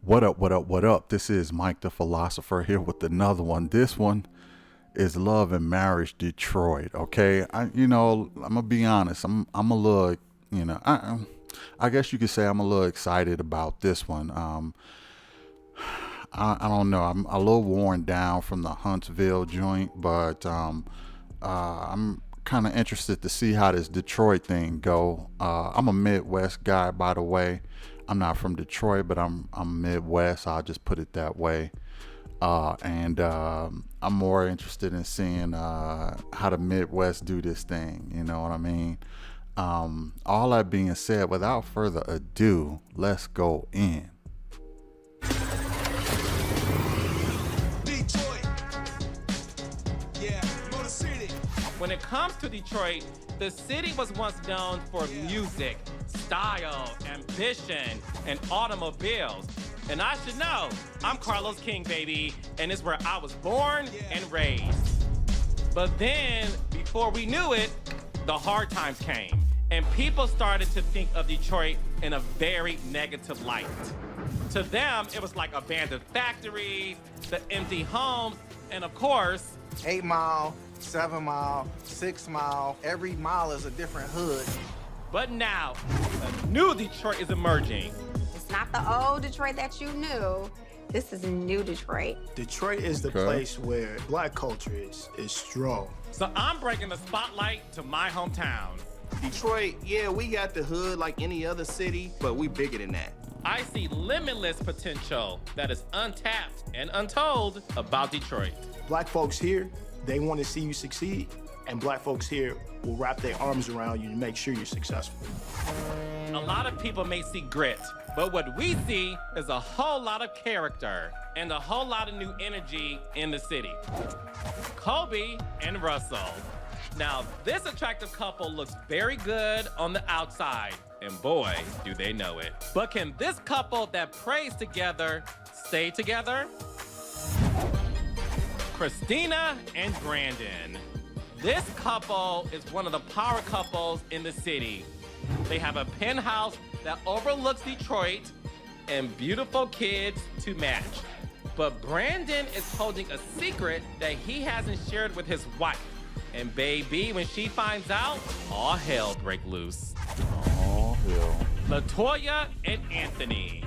What up, what up, what up? This is Mike the Philosopher here with another one. This one is Love and Marriage Detroit. Okay, I'm gonna be honest. I'm a little, I guess you could say I'm a little excited about this one. I don't know. I'm a little worn down from the Huntsville joint, but I'm kind of interested to see how this Detroit thing go. I'm a Midwest guy, by the way. I'm not from Detroit, but I'm Midwest. I'll just put it that way. And I'm more interested in seeing how the Midwest do this thing. You know what I mean? All that being said, without further ado, let's go in. When it comes to Detroit, the city was once known for music, style, ambition, and automobiles. And I should know, I'm Carlos King, baby, and it's where I was born and raised. But then, before we knew it, the hard times came, and people started to think of Detroit in a very negative light. To them, it was like abandoned factories, the empty homes, and of course, 8 Mile, 7 Mile, 6 Mile, every mile is a different hood. But now, a new Detroit is emerging. It's not the old Detroit that you knew. This is new Detroit. Detroit is the place where black culture is strong. So I'm bringing the spotlight to my hometown. Detroit, yeah, we got the hood like any other city, but we bigger than that. I see limitless potential that is untapped and untold about Detroit. Black folks here, they want to see you succeed. And black folks here will wrap their arms around you to make sure you're successful. A lot of people may see grit, but what we see is a whole lot of character and a whole lot of new energy in the city. Kobe and Russell. Now, this attractive couple looks very good on the outside, and boy, do they know it. But can this couple that prays together stay together? Christina and Brandon. This couple is one of the power couples in the city. They have a penthouse that overlooks Detroit and beautiful kids to match. But Brandon is holding a secret that he hasn't shared with his wife. And baby, when she finds out, all hell break loose. Oh, hell. LaToya and Anthony.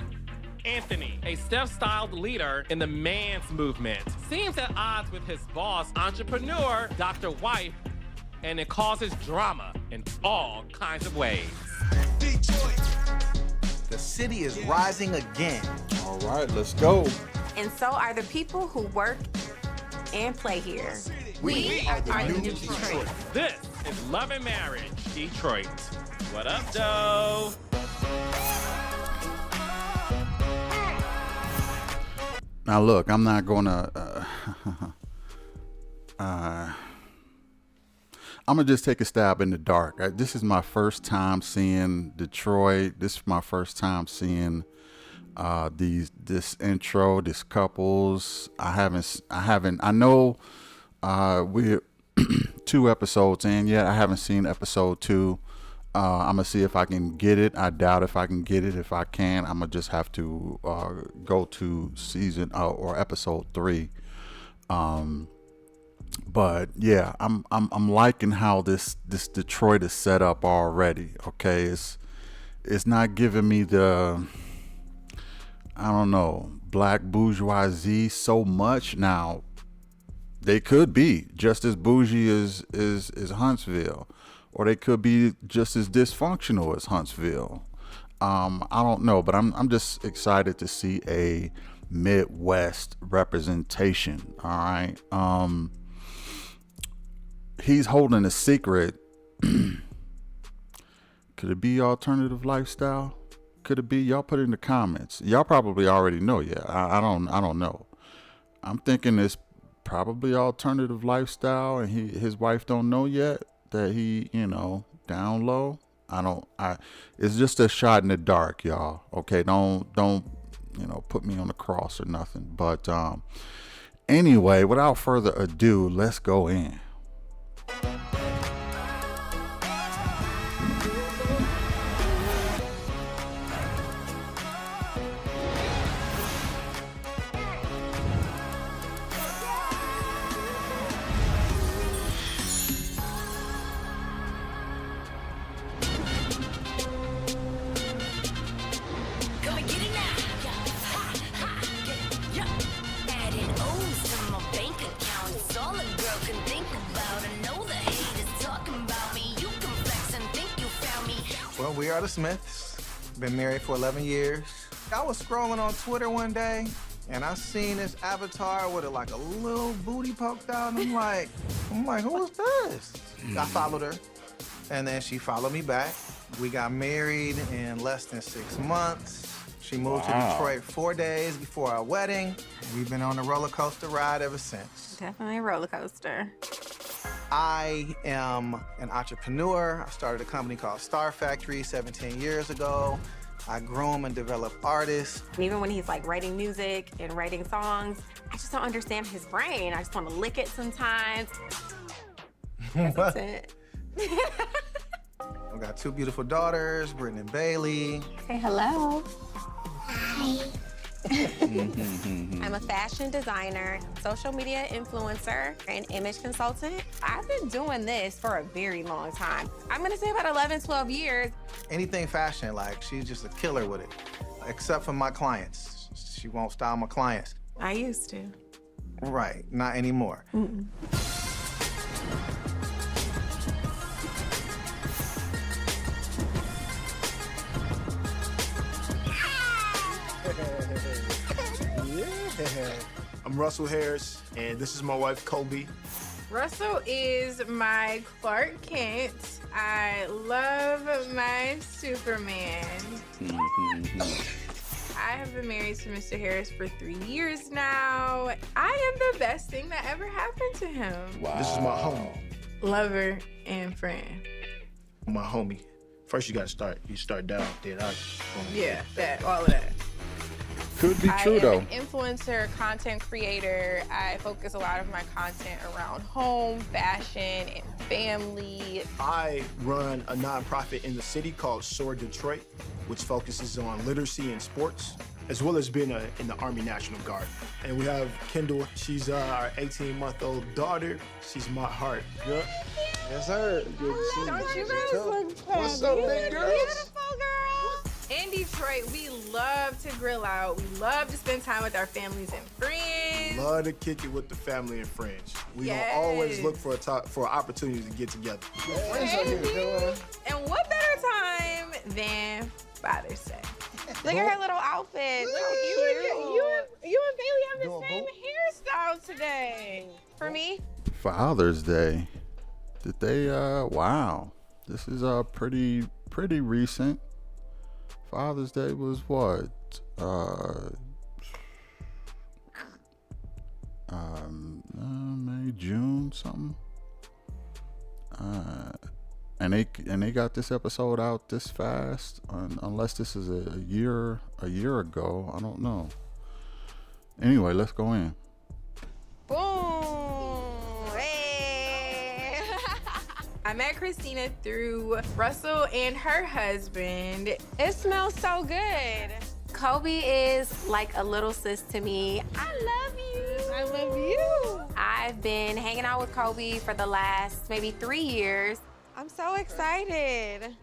Anthony, a self-styled leader in the man's movement, seems at odds with his boss, entrepreneur, Dr. Wife, and it causes drama in all kinds of ways. Detroit. The city is rising again. All right, let's go. And so are the people who work and play here. We are the new Detroit. This is Love and Marriage Detroit. What up, Doe? Now look, I'm not gonna I'm gonna just take a stab in the dark. This is my first time seeing Detroit. This is my first time seeing this intro, this couples. I know we're 2 episodes in yet. I haven't seen episode 2. I'm gonna see if I can get it. I doubt if I can get it. If I can, I'm gonna just have to go to season or episode 3. But yeah, I'm liking how this Detroit is set up already. Okay, it's not giving me the, I don't know, black bourgeoisie so much. Now they could be just as bougie as Huntsville, or they could be just as dysfunctional as Huntsville. I don't know, but I'm just excited to see a Midwest representation. All right. He's holding a secret. Could it be alternative lifestyle? Could it be? Y'all put it in the comments. Y'all probably already know. Yeah, I don't know. I'm thinking it's probably alternative lifestyle, and his wife don't know yet that he, down low. It's just a shot in the dark, y'all. Okay, don't put me on the cross or nothing. But anyway, without further ado, let's go in. We are the Smiths. Been married for 11 years. I was scrolling on Twitter one day, and I seen this avatar with like a little booty poked out. And I'm like, who is this? I followed her, and then she followed me back. We got married in less than 6 months. She moved to Detroit 4 days before our wedding. We've been on a roller coaster ride ever since. Definitely a roller coaster. I am an entrepreneur. I started a company called Star Factory 17 years ago. I groom and develop artists. And even when he's like writing music and writing songs, I just don't understand his brain. I just want to lick it sometimes. That's it. I've got 2 beautiful daughters, Brittany and Bailey. Say hello. I'm a fashion designer, social media influencer, and image consultant. I've been doing this for a very long time. I'm gonna say about 11, 12 years. Anything fashion, like she's just a killer with it. Except for my clients. She won't style my clients. I used to. Right, not anymore. I'm Russell Harris, and this is my wife, Kobe. Russell is my Clark Kent. I love my Superman. I have been married to Mr. Harris for 3 years now. I am the best thing that ever happened to him. Wow. This is my homie. Lover and friend. My homie. First, you gotta start. You start down, then I. Yeah, all of that. Could be I true am though. an influencer, content creator. I focus a lot of my content around home, fashion, and family. I run a nonprofit in the city called Soar Detroit, which focuses on literacy and sports, as well as being in the Army National Guard. And we have Kendall. She's our 18-month-old daughter. She's my heart. Yeah. Yes, sir. Don't you guys look What's up, big girls? beautiful, girls? In Detroit, we love to grill out. We love to spend time with our families and friends. Love to kick it with the family and friends. We Yes. gonna always look for opportunities to get together. And what better time than Father's Day? Look at her little outfit. You and Bailey have the same hairstyle today. For me, Father's Day. Did they wow. This is pretty recent. Father's Day was what? May, June, something. And they got this episode out this fast, unless this is a year ago. I don't know. Anyway, let's go in. boom. Hey. I met Christina through Russell and her husband. It smells so good. Kobe is like a little sis to me. I love you. I love you. I've been hanging out with Kobe for the last maybe 3 years. I'm so excited.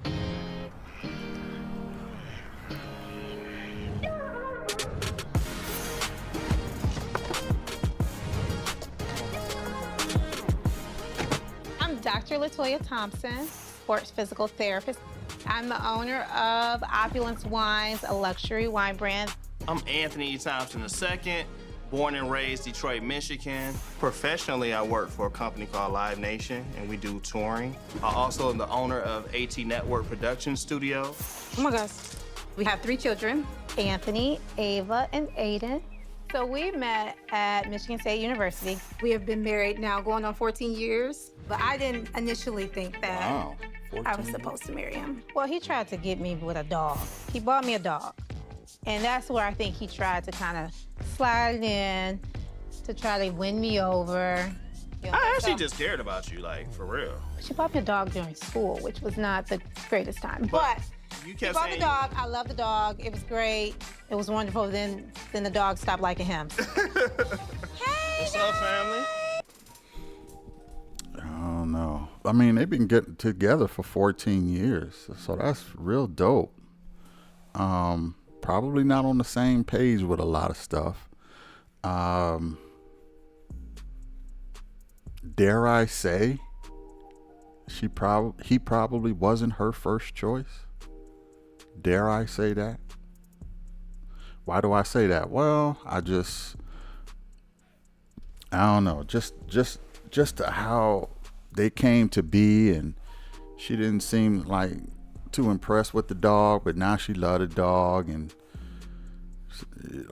I'm Dr. LaToya Thompson, sports physical therapist. I'm the owner of Opulence Wines, a luxury wine brand. I'm Anthony E. Thompson II, born and raised Detroit, Michigan. Professionally, I work for a company called Live Nation, and we do touring. I also am the owner of AT Network Production Studio. Oh my gosh. We have 3 children, Anthony, Ava, and Aiden. So we met at Michigan State University. We have been married now going on 14 years, but I didn't initially think that Wow. I was supposed to marry him. Well, he tried to get me with a dog. He bought me a dog. And that's where I think he tried to kind of slide in to try to win me over. You know, I actually so- just cared about you, like, for real. She bought me a dog during school, which was not the greatest time. But You she kept bought the saying, dog. I love the dog. It was great. It was wonderful. Then the dog stopped liking him. what's up, family? I don't know. I mean, they've been getting together for 14 years, so that's real dope. Probably not on the same page with a lot of stuff. Dare I say, he probably wasn't her first choice. Dare I say that? Why do I say that? Well, I don't know, just how they came to be, and she didn't seem like too impressed with the dog, but now she loved the dog, and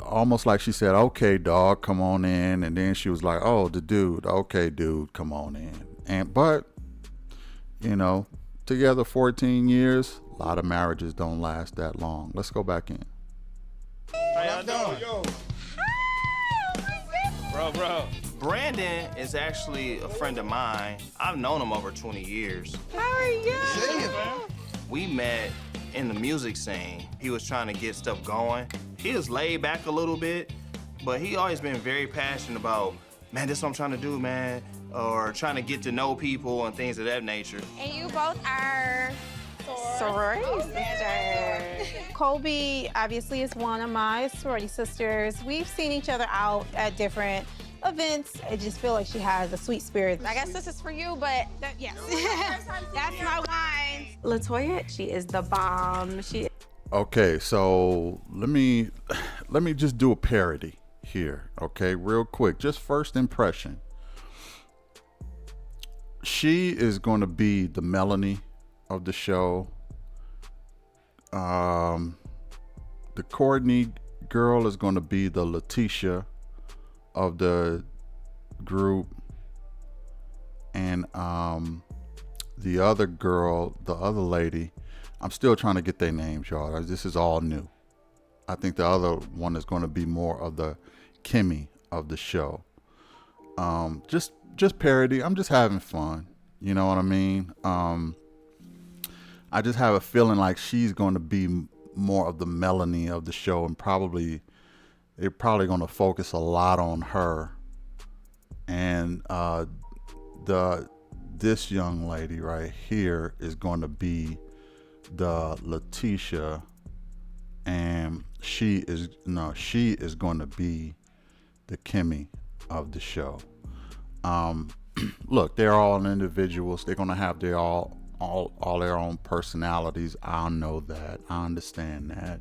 almost like she said, okay, dog, come on in. And then she was like, oh, the dude, okay, dude, come on in. But together 14 years, a lot of marriages don't last that long. Let's go back in. How y'all doing? Yo. Bro. Brandon is actually a friend of mine. I've known him over 20 years. How are you? We met in the music scene. He was trying to get stuff going. He was laid back a little bit, but he always been very passionate about, man, this is what I'm trying to do, man, or trying to get to know people and things of that nature. And you both are sorority sisters. Colby obviously is one of my sorority sisters. We've seen each other out at different events. I just feel like she has a sweet spirit. I guess this is for you, but Yes. That's my wine. Latoya, she is the bomb. Okay, so let me just do a parody here, okay, real quick. Just first impression. She is going to be the Melanie of the show. The Courtney girl is going to be the Letitia of the group, and the other girl, the other lady, I'm still trying to get their names, y'all. This is all new. I think the other one is going to be more of the Kimmy of the show. Just parody. I'm just having fun. You know what I mean? I just have a feeling like she's going to be more of the Melanie of the show, and they're probably going to focus a lot on her. And this young lady right here is going to be the Letitia, and she is going to be the Kimmy of the show. Look, they're all individuals. They're going to have all their own personalities. I know that. I understand that.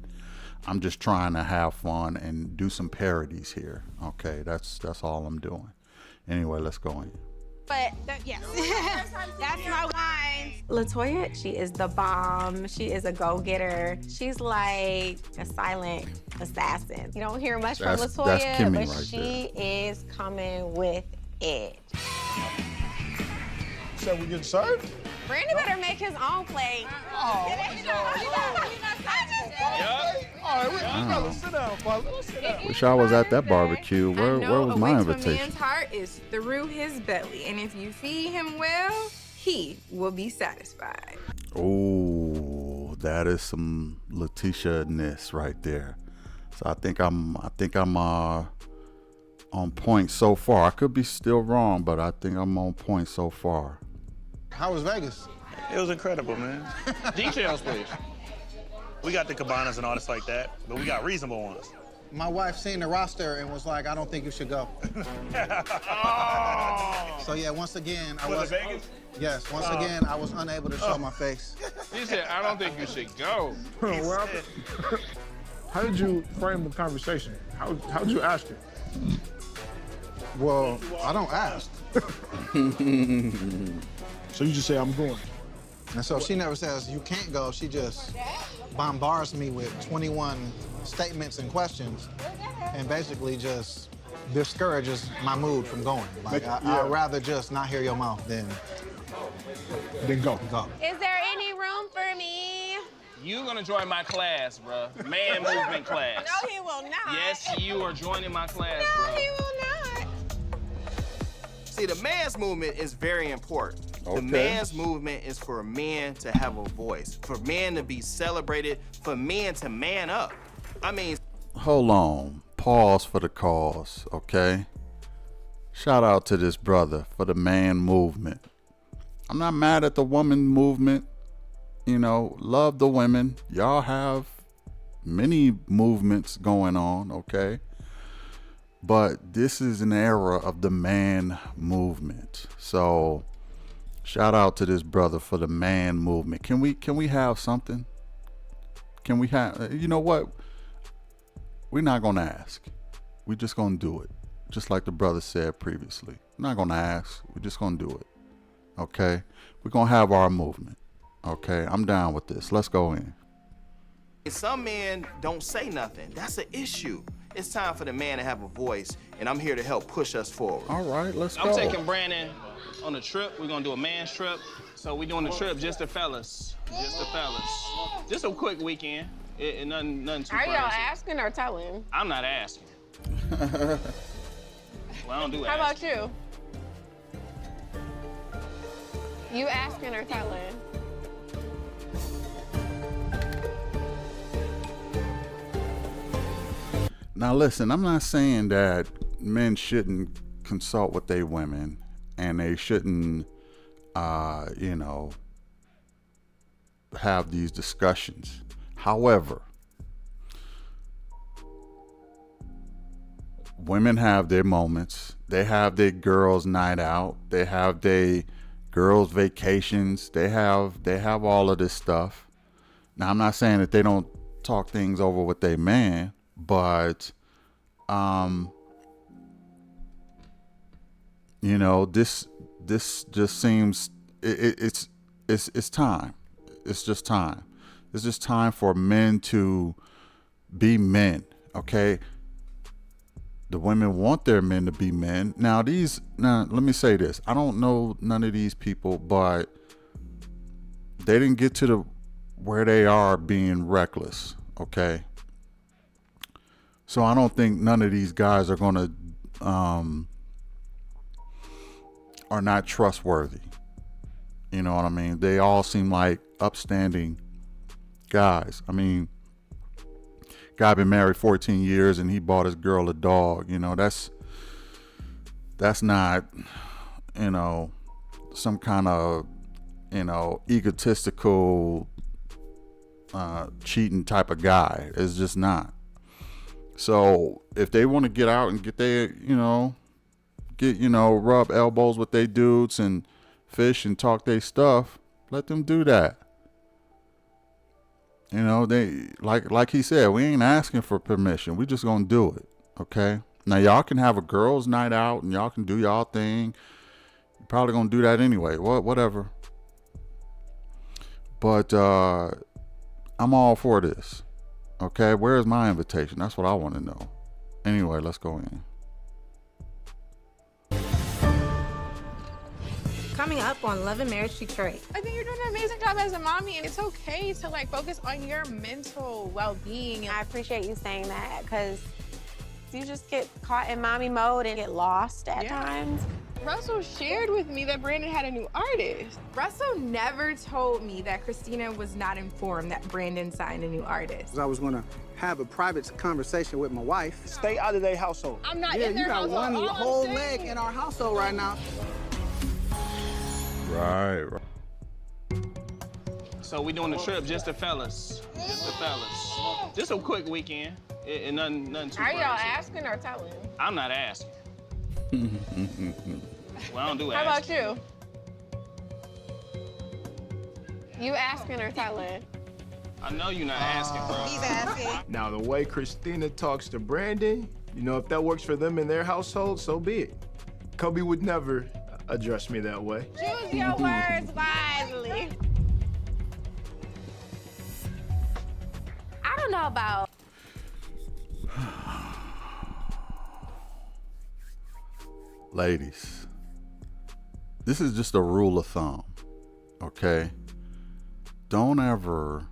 I'm just trying to have fun and do some parodies here. Okay, that's all I'm doing. Anyway, let's go in. But yes, that's my wine. Latoya, she is the bomb. She is a go-getter. She's like a silent assassin. You don't hear much from Latoya, that's Kimmy but right she is coming with it. So we get served? Brandon better make his own plate. Oh, all right, we gotta sit down, Father. Let's sit down. Wish I was at that barbecue. Where was my A invitation? man's heart is through his belly, and if you feed him well, he will be satisfied. Oh, that is some Letitia-ness right there. So I think I'm on point so far. I could be still wrong, but I think I'm on point so far. How was Vegas? It was incredible, man. Details, please. We got the cabanas and all this like that, but we got reasonable ones. My wife seen the roster and was like, I don't think you should go. So yeah, once again, Yes, once again, I was unable to show my face. He said, I don't think you should go. Well, how did you frame the conversation? How'd you ask her? Well, I don't ask. So you just say, I'm going. And so she never says, you can't go. She just bombards me with 21 statements and questions and basically just discourages my mood from going. Like, I'd rather just not hear your mouth than go. Is there any room for me? You gonna join my class, bruh. Man movement class. No, he will not. Yes, you are joining my class, No, bruh. he will not. See, the man's movement is very important. Okay. The man's movement is for men to have a voice, for men to be celebrated, for men to man up. I mean, Hold on. Pause for the cause, okay? Shout out to this brother for the man movement. I'm not mad at the woman movement. You know, love the women. Y'all have many movements going on, okay? But this is an era of the man movement. So shout out to this brother for the man movement. Can we have something? Can we have, you know what? We're not going to ask. We're just going to do it. Just like the brother said previously. We're not going to ask. We're just going to do it. Okay? We're going to have our movement. Okay? I'm down with this. Let's go in. Some men don't say nothing. That's an issue. It's time for the man to have a voice, and I'm here to help push us forward. All right, let's go. I'm taking Brandon on a trip. We're gonna do a man's trip. So we're doing the trip just the fellas. Just the fellas. Just a quick weekend. Nothing too Are crazy. y'all asking or telling? I'm not asking. Well, I don't do How asking. about you? You asking or telling? Now listen, I'm not saying that men shouldn't consult with their women and they shouldn't, have these discussions. However, women have their moments. They have their girls' night out. They have their girls' vacations. They have all of this stuff. Now, I'm not saying that they don't talk things over with their man, but this just seems it's time. It's just time. It's just time for men to be men. Okay. The women want their men to be men. Now let me say this. I don't know none of these people, but they didn't get to where they are being reckless. Okay. So I don't think none of these guys are going to, are not trustworthy. You know what I mean? They all seem like upstanding guys. I mean, guy been married 14 years and he bought his girl a dog. You know, that's not, some kind of, egotistical, cheating type of guy. It's just not. So if they want to get out and get their, rub elbows with their dudes and fish and talk their stuff, let them do that. They like he said, we ain't asking for permission. We just gonna do it. Okay. Now y'all can have a girls' night out and y'all can do y'all thing. You're probably gonna do that anyway. Whatever. But I'm all for this. Okay, where's my invitation? That's what I want to know. Anyway, let's go in. Coming up on Love and Marriage Detroit. I think you're doing an amazing job as a mommy, and it's okay to focus on your mental well-being. I appreciate you saying that, because you just get caught in mommy mode and get lost at times. Russell shared with me that Brandon had a new artist. Russell never told me that Christina was not informed that Brandon signed a new artist. I was gonna have a private conversation with my wife. Stay out of their household. I'm not in their household. You got one whole leg in our household right now. Right. So we doing the trip just the fellas. Just the fellas. Just a quick weekend. Nothing too Are crazy. y'all asking or telling? I'm not asking. Well, I don't do How asking. about you? You asking or telling? I know you're not asking, bro. He's asking. Now, the way Christina talks to Brandon, if that works for them in their household, so be it. Kobe would never address me that way. Choose your words wisely. I don't know about. Ladies, this is just a rule of thumb, okay? Don't ever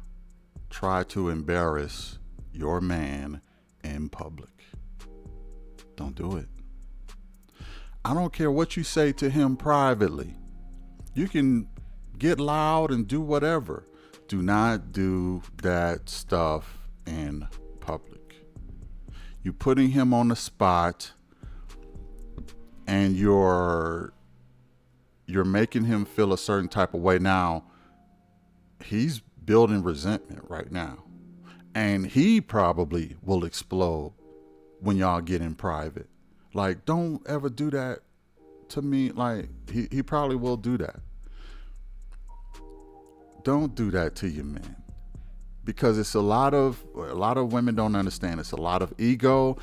try to embarrass your man in public. Don't do it. I don't care what you say to him privately. You can get loud and do whatever. Do not do that stuff in public. You're putting him on the spot, and you're making him feel a certain type of way. Now, he's building resentment right now, and he probably will explode when y'all get in private. Like, don't ever do that to me. Like, he probably will do that. Don't do that to your man. because it's a lot of women don't understand. It's a lot of ego.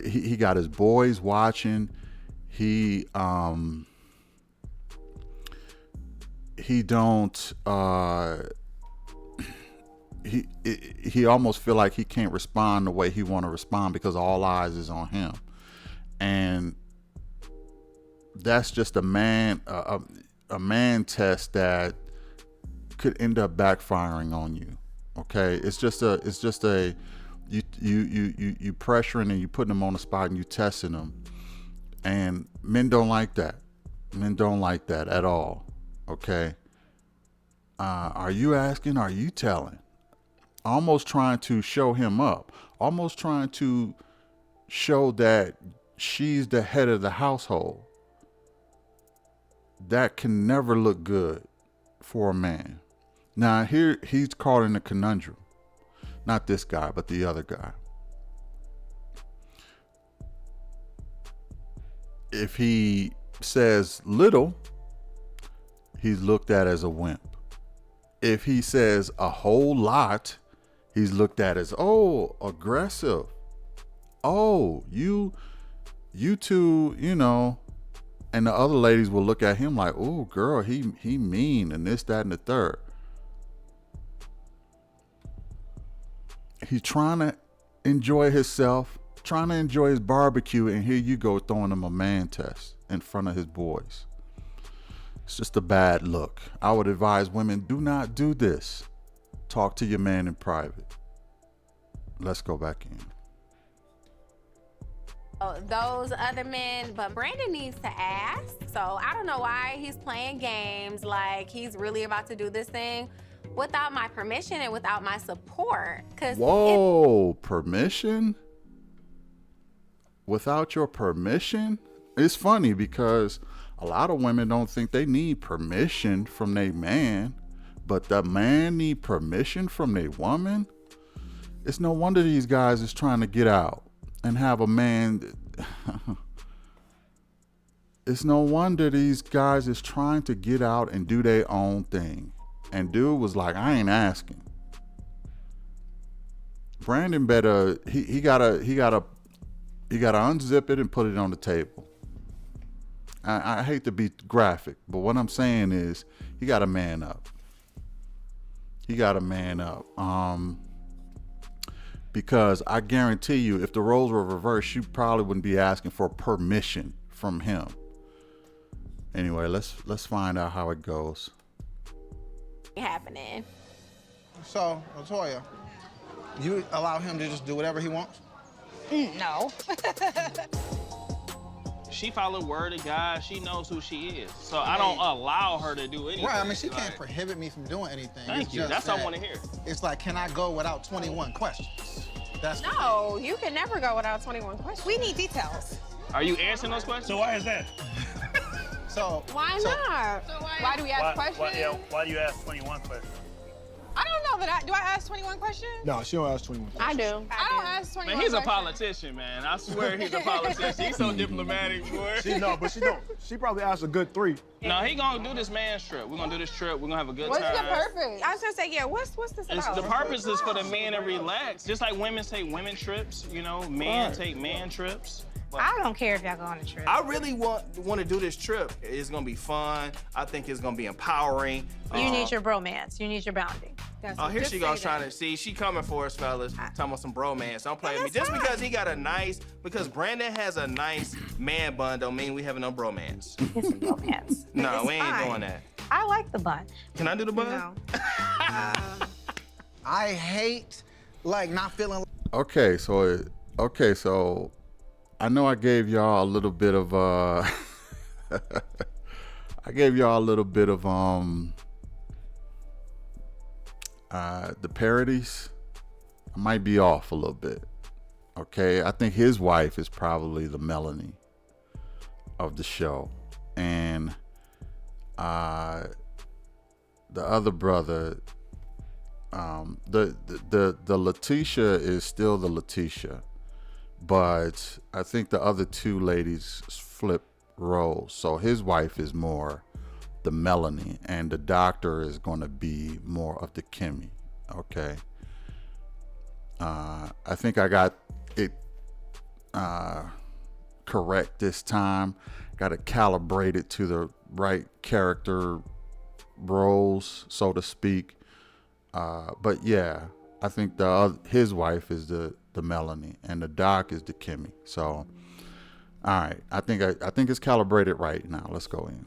He got his boys watching. He almost feel like he can't respond the way he want to respond because all eyes is on him, and that's just a man test that could end up backfiring on you. Okay, it's just a you pressuring and you putting them on the spot and you testing them, and men don't like that. Men don't like that at all. Okay, are you asking? Are you telling? Almost trying to show him up, almost trying to show that she's the head of the household. That can never look good for a man. Now here he's caught in a conundrum. Not this guy, but the other guy. If he says little, he's looked at as a wimp. If he says a whole lot, he's looked at as, oh, aggressive. Oh, you two, you know, and the other ladies will look at him like, oh, girl, he mean, and this, that, and the third. He's trying to enjoy himself, trying to enjoy his barbecue, and here you go throwing him a man test in front of his boys. It's just a bad look. I would advise women, do not do this. Talk to your man in private. Let's go back in. Those other men, but Brandon needs to ask. So I don't know why he's playing games like he's really about to do this thing without my permission and without my support. Whoa, permission? Without your permission? It's funny because a lot of women don't think they need permission from their man, but the man need permission from their woman? It's no wonder these guys is trying to get out and have a man. It's no wonder these guys is trying to get out and do their own thing. And dude was like, I ain't asking. Brandon better, he gotta unzip it and put it on the table. I hate to be graphic, but what I'm saying is he got to man up. He got to man up. Because I guarantee you, if the roles were reversed, you probably wouldn't be asking for permission from him. Anyway, let's find out how it goes. Happening. So, Latoya, you allow him to just do whatever he wants? No. She followed word of God. She knows who she is. So I don't allow her to do anything. Right, I mean, she can't prohibit me from doing anything. Thank you. That's what I want to hear. It's like, can I go without 21 questions? That's No, you can never go without 21 questions. We need details. Are you answering those questions? So why is that? Why not? Why do we ask questions? Why do you ask 21 questions? I don't know that do I ask 21 questions? No, she don't ask 21 questions. I do. I don't ask 21 Man, he's a questions. politician, man. I swear he's a politician. He's so diplomatic, boy. She don't. She probably asked a good 3. No, he gonna do this man's trip. We're gonna do this trip. We're gonna have a good time. What's the purpose? I was gonna say, yeah, what's this about? The purpose is for the men to relax. Just like women take women trips, you know, men take man trips. I don't care if y'all go on a trip. I really want to do this trip. It's gonna be fun. I think it's gonna be empowering. You need your bromance. You need your bounding. Oh, here she goes trying to see. She coming for us, fellas. Talking about some bromance. Don't play with me. Just because he got because Brandon has a nice man bun don't mean we having no bromance. It's a bromance. No, It's we ain't fine. doing that. I like the bun. Can I do the bun? No. I hate, like, not feeling. Okay, so I know I gave y'all a little bit of the parodies. I might be off a little bit. Okay, I think his wife is probably the Melanie of the show, and the other brother, the Letitia is still the Letitia, but I think the other two ladies flip roles. So his wife is more the Melanie, and the doctor is going to be more of the Kimmy. Okay. I think I got it correct this time. Got it calibrated to the right character roles, so to speak. But yeah, I think his wife is the Melanie, and the Doc is the Kimmy. So, all right, I think it's calibrated right now. Let's go in.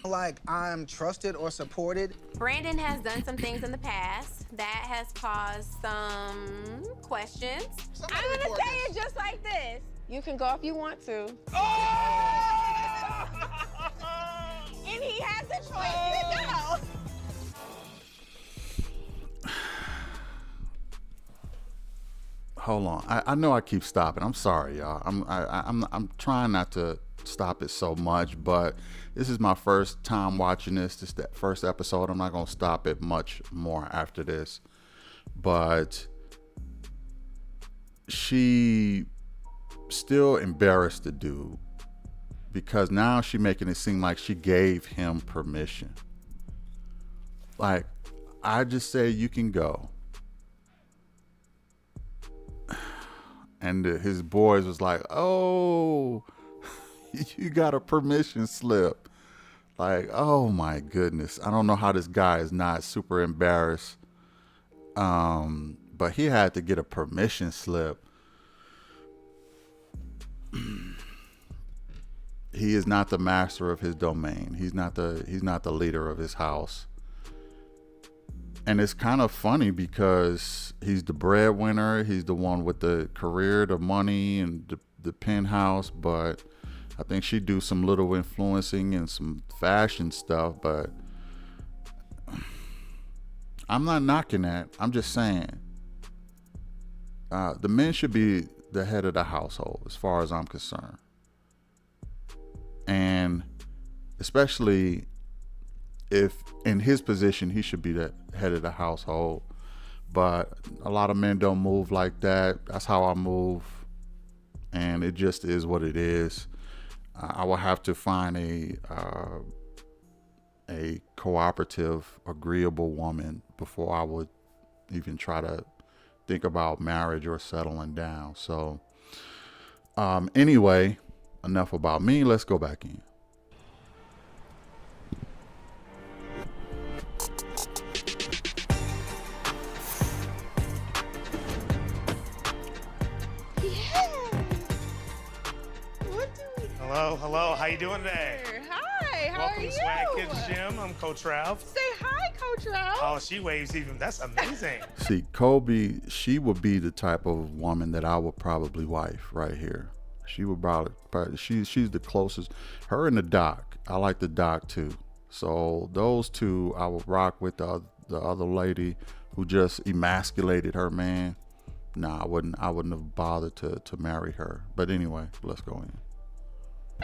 Like I'm trusted or supported. Brandon has done some things in the past that has caused some questions. I'm gonna say it just like this. You can go if you want to. And he has a choice to go. Hold on. I know I keep stopping. I'm sorry, y'all. I'm trying not to stop it so much, but this is my first time watching this. This is the first episode. I'm not gonna stop it much more after this. But she still embarrassed the dude because now she making it seem like she gave him permission. Like, I just say you can go. And his boys was like, oh, you got a permission slip. Like, oh my goodness. I don't know how this guy is not super embarrassed. But he had to get a permission slip. He is not the master of his domain. He's not the leader of his house. And it's kind of funny because he's the breadwinner. He's the one with the career, the money, and the penthouse. But I think she do some little influencing and some fashion stuff. But I'm not knocking that. I'm just saying the men should be the head of the household as far as I'm concerned. And especially if in his position, he should be the head of the household. But a lot of men don't move like that. That's how I move. And it just is what it is. I will have to find a cooperative, agreeable woman before I would even try to think about marriage or settling down. So anyway, enough about me. Let's go back in. Hello. How you doing today? Hi, how Welcome are you? to Swag Kids Gym. I'm Coach Ralph. Say hi, Coach Ralph. Oh, she waves even. That's amazing. See, Kobe, she would be the type of woman that I would probably wife right here. She would probably she's the closest. Her and the Doc. I like the Doc too. So those two, I would rock with the other lady who just emasculated her man. Nah, I wouldn't have bothered to marry her. But anyway, let's go in.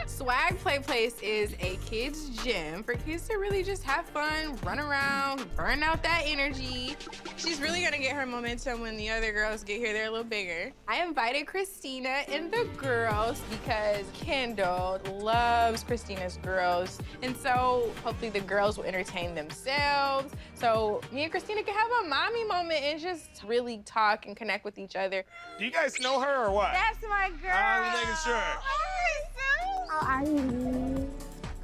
Swag Play Place is a kids gym for kids to really just have fun, run around, burn out that energy. She's really gonna get her momentum when the other girls get here. They're a little bigger. I invited Christina and the girls because Kendall loves Christina's girls. And so hopefully the girls will entertain themselves. So me and Christina can have a mommy moment and just really talk and connect with each other. Do you guys know her or what? That's my girl. I'm making sure.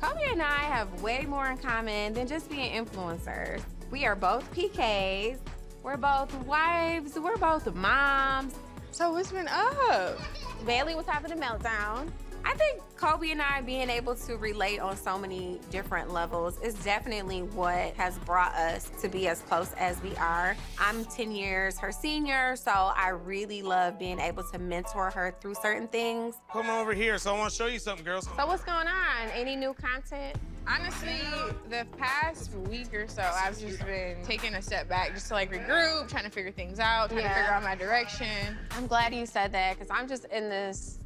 Kobe and I have way more in common than just being influencers. We are both PKs. We're both wives. We're both moms. So what's been up? Bailey was having a meltdown. I think Kobe and I being able to relate on so many different levels is definitely what has brought us to be as close as we are. I'm 10 years her senior, so I really love being able to mentor her through certain things. Come over here. So I want to show you something, girls. So what's going on? Any new content? Honestly, the past week or so, I've just been taking a step back just to like regroup, trying to figure things out, trying to figure out my direction. I'm glad you said that because I'm just in this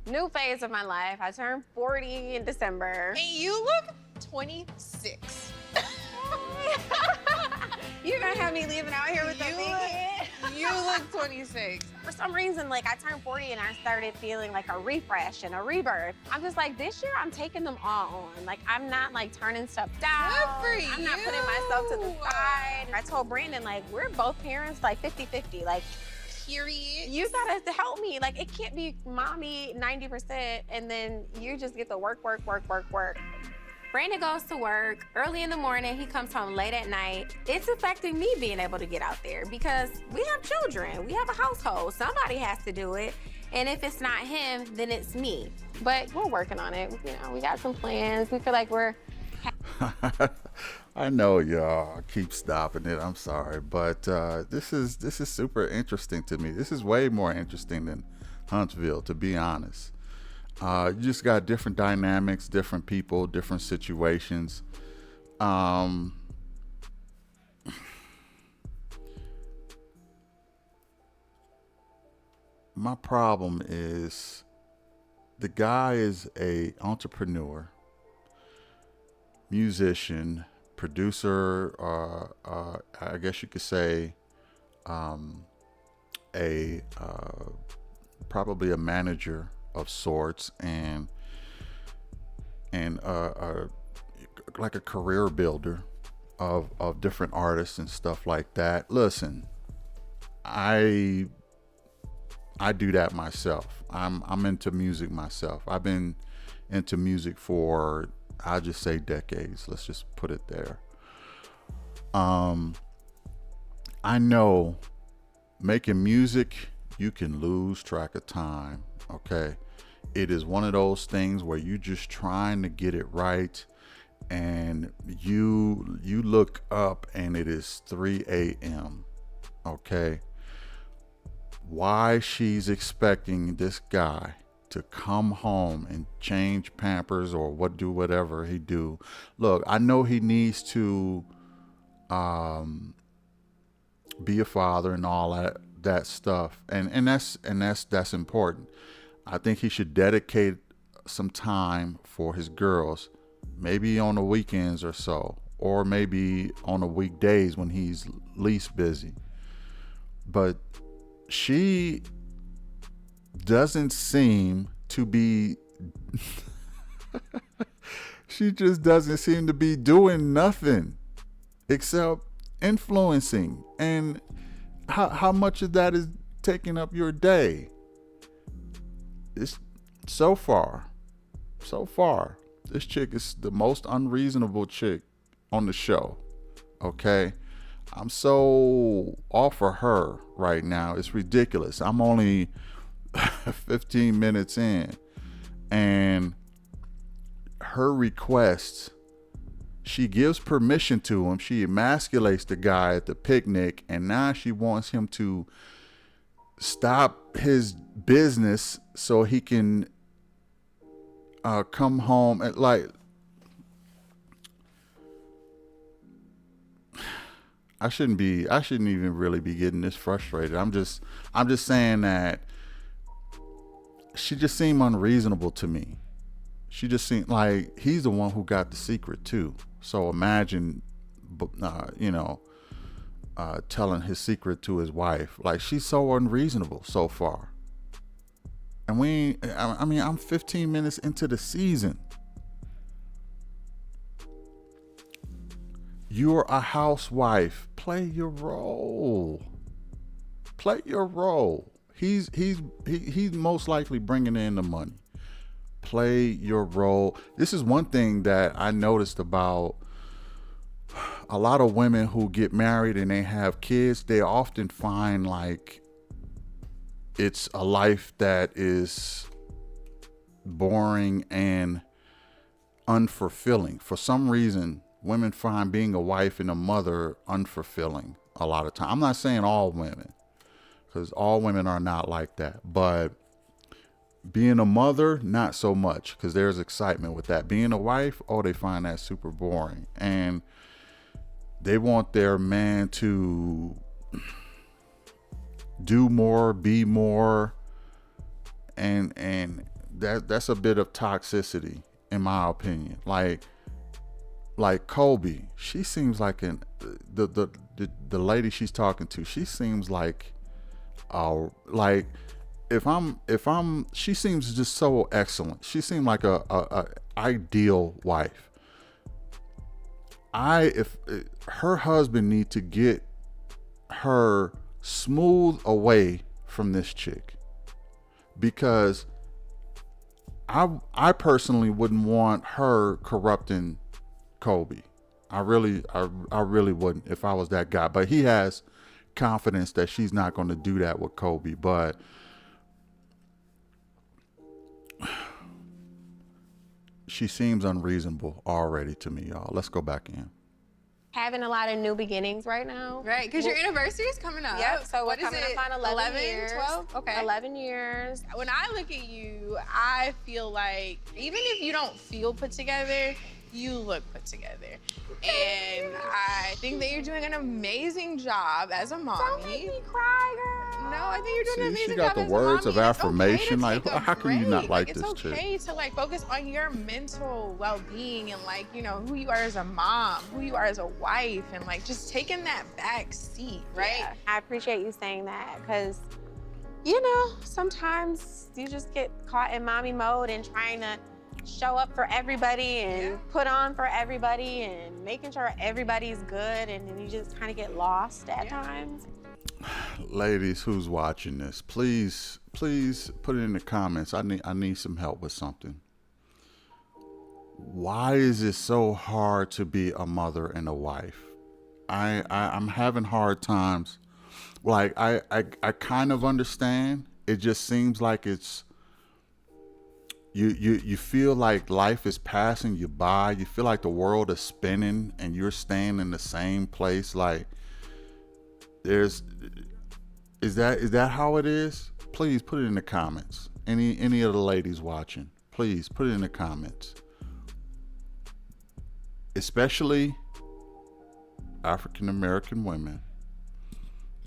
new phase of my life. I turned 40 in December. And you look 26. You're gonna have me leaving out here with the big head? You look 26. For some reason, like I turned 40 and I started feeling like a refresh and a rebirth. I'm just like, this year I'm taking them all on. Like I'm not like turning stuff down. Good for you. I'm not putting myself to the side. I told Brandon, like, we're both parents, like 50-50. Like period. You gotta help me. Like, it can't be mommy 90% and then you just get to work. Brandon goes to work early in the morning. He comes home late at night. It's affecting me being able to get out there because we have children. We have a household. Somebody has to do it. And if it's not him, then it's me. But we're working on it. You know, we got some plans. We feel like we're... I know y'all keep stopping it. I'm sorry. But this is super interesting to me. This is way more interesting than Huntsville, to be honest. You just got different dynamics, different people, different situations. My problem is the guy is a entrepreneur, musician, producer, I guess you could say probably a manager of sorts, and like a career builder of different artists and stuff like that. Listen, I do that myself. I'm into music myself. I've been into music for, I'll just say, decades. Let's just put it there. I know making music, you can lose track of time. Okay. It is one of those things where you just trying to get it right, and you look up and it is 3 a.m. Okay. Why she's expecting this guy to come home and change Pampers or whatever he do. Look, I know he needs to be a father and all that stuff, and that's important. I think he should dedicate some time for his girls, maybe on the weekends or so, or maybe on the weekdays when he's least busy. But she doesn't seem to be she just doesn't seem to be doing nothing except influencing. And how much of that is taking up your day? It's so far, this chick is the most unreasonable chick on the show. Okay. I'm so off for her right now. It's ridiculous. I'm only 15 minutes in, and her requests, she gives permission to him. She emasculates the guy at the picnic, and now she wants him to stop his business so he can come home. And like, I shouldn't even really be getting this frustrated. I'm just saying that she just seemed unreasonable to me. She just seemed like he's the one who got the secret too. So imagine, telling his secret to his wife. Like, she's so unreasonable so far. And I'm 15 minutes into the season. You're a housewife. Play your role. He's most likely bringing in the money. Play your role. This is one thing that I noticed about a lot of women who get married and they have kids. They often find like it's a life that is boring and unfulfilling. For some reason, women find being a wife and a mother unfulfilling a lot of time. I'm not saying all women, because all women are not like that. But being a mother, not so much, because there's excitement with that. Being a wife, they find that super boring. And they want their man to do more, be more. And that's a bit of toxicity, in my opinion. Like Kobe, she seems like the lady she's talking to, she seems like she seems just so excellent. She seemed like a ideal wife. If her husband need to get her smooth away from this chick, because I personally wouldn't want her corrupting Kobe. I really wouldn't if I was that guy. But he has confidence that she's not going to do that with Kobe. But she seems unreasonable already to me, y'all. Let's go back in. Having a lot of new beginnings right now. Right, because your anniversary is coming up. Yep, so what we're coming up on 11 years. 12? Okay. 11 years. When I look at you, I feel like even if you don't feel put together, you look put together. And I think that you're doing an amazing job as a mommy. Don't make me cry, girl. No, I think you're doing an amazing she job got the as words a of mommy. affirmation. It's okay Like, how can you not like this It's chick? okay to like focus on your mental well-being and like, you know, who you are as a mom, who you are as a wife, and like just taking that back seat, right? Yeah, I appreciate you saying that, because, you know, sometimes you just get caught in mommy mode and trying to show up for everybody and put on for everybody and making sure everybody's good, and then you just kind of get lost at times. Ladies who's watching this, please put it in the comments. I need some help with something. Why is it so hard to be a mother and a wife? I'm having hard times. Like I kind of understand. It just seems like it's you feel like life is passing you by. You feel like the world is spinning and you're staying in the same place. Like is that how it is? Please put it in the comments. Any of the ladies watching, please put it in the comments. Especially African American women.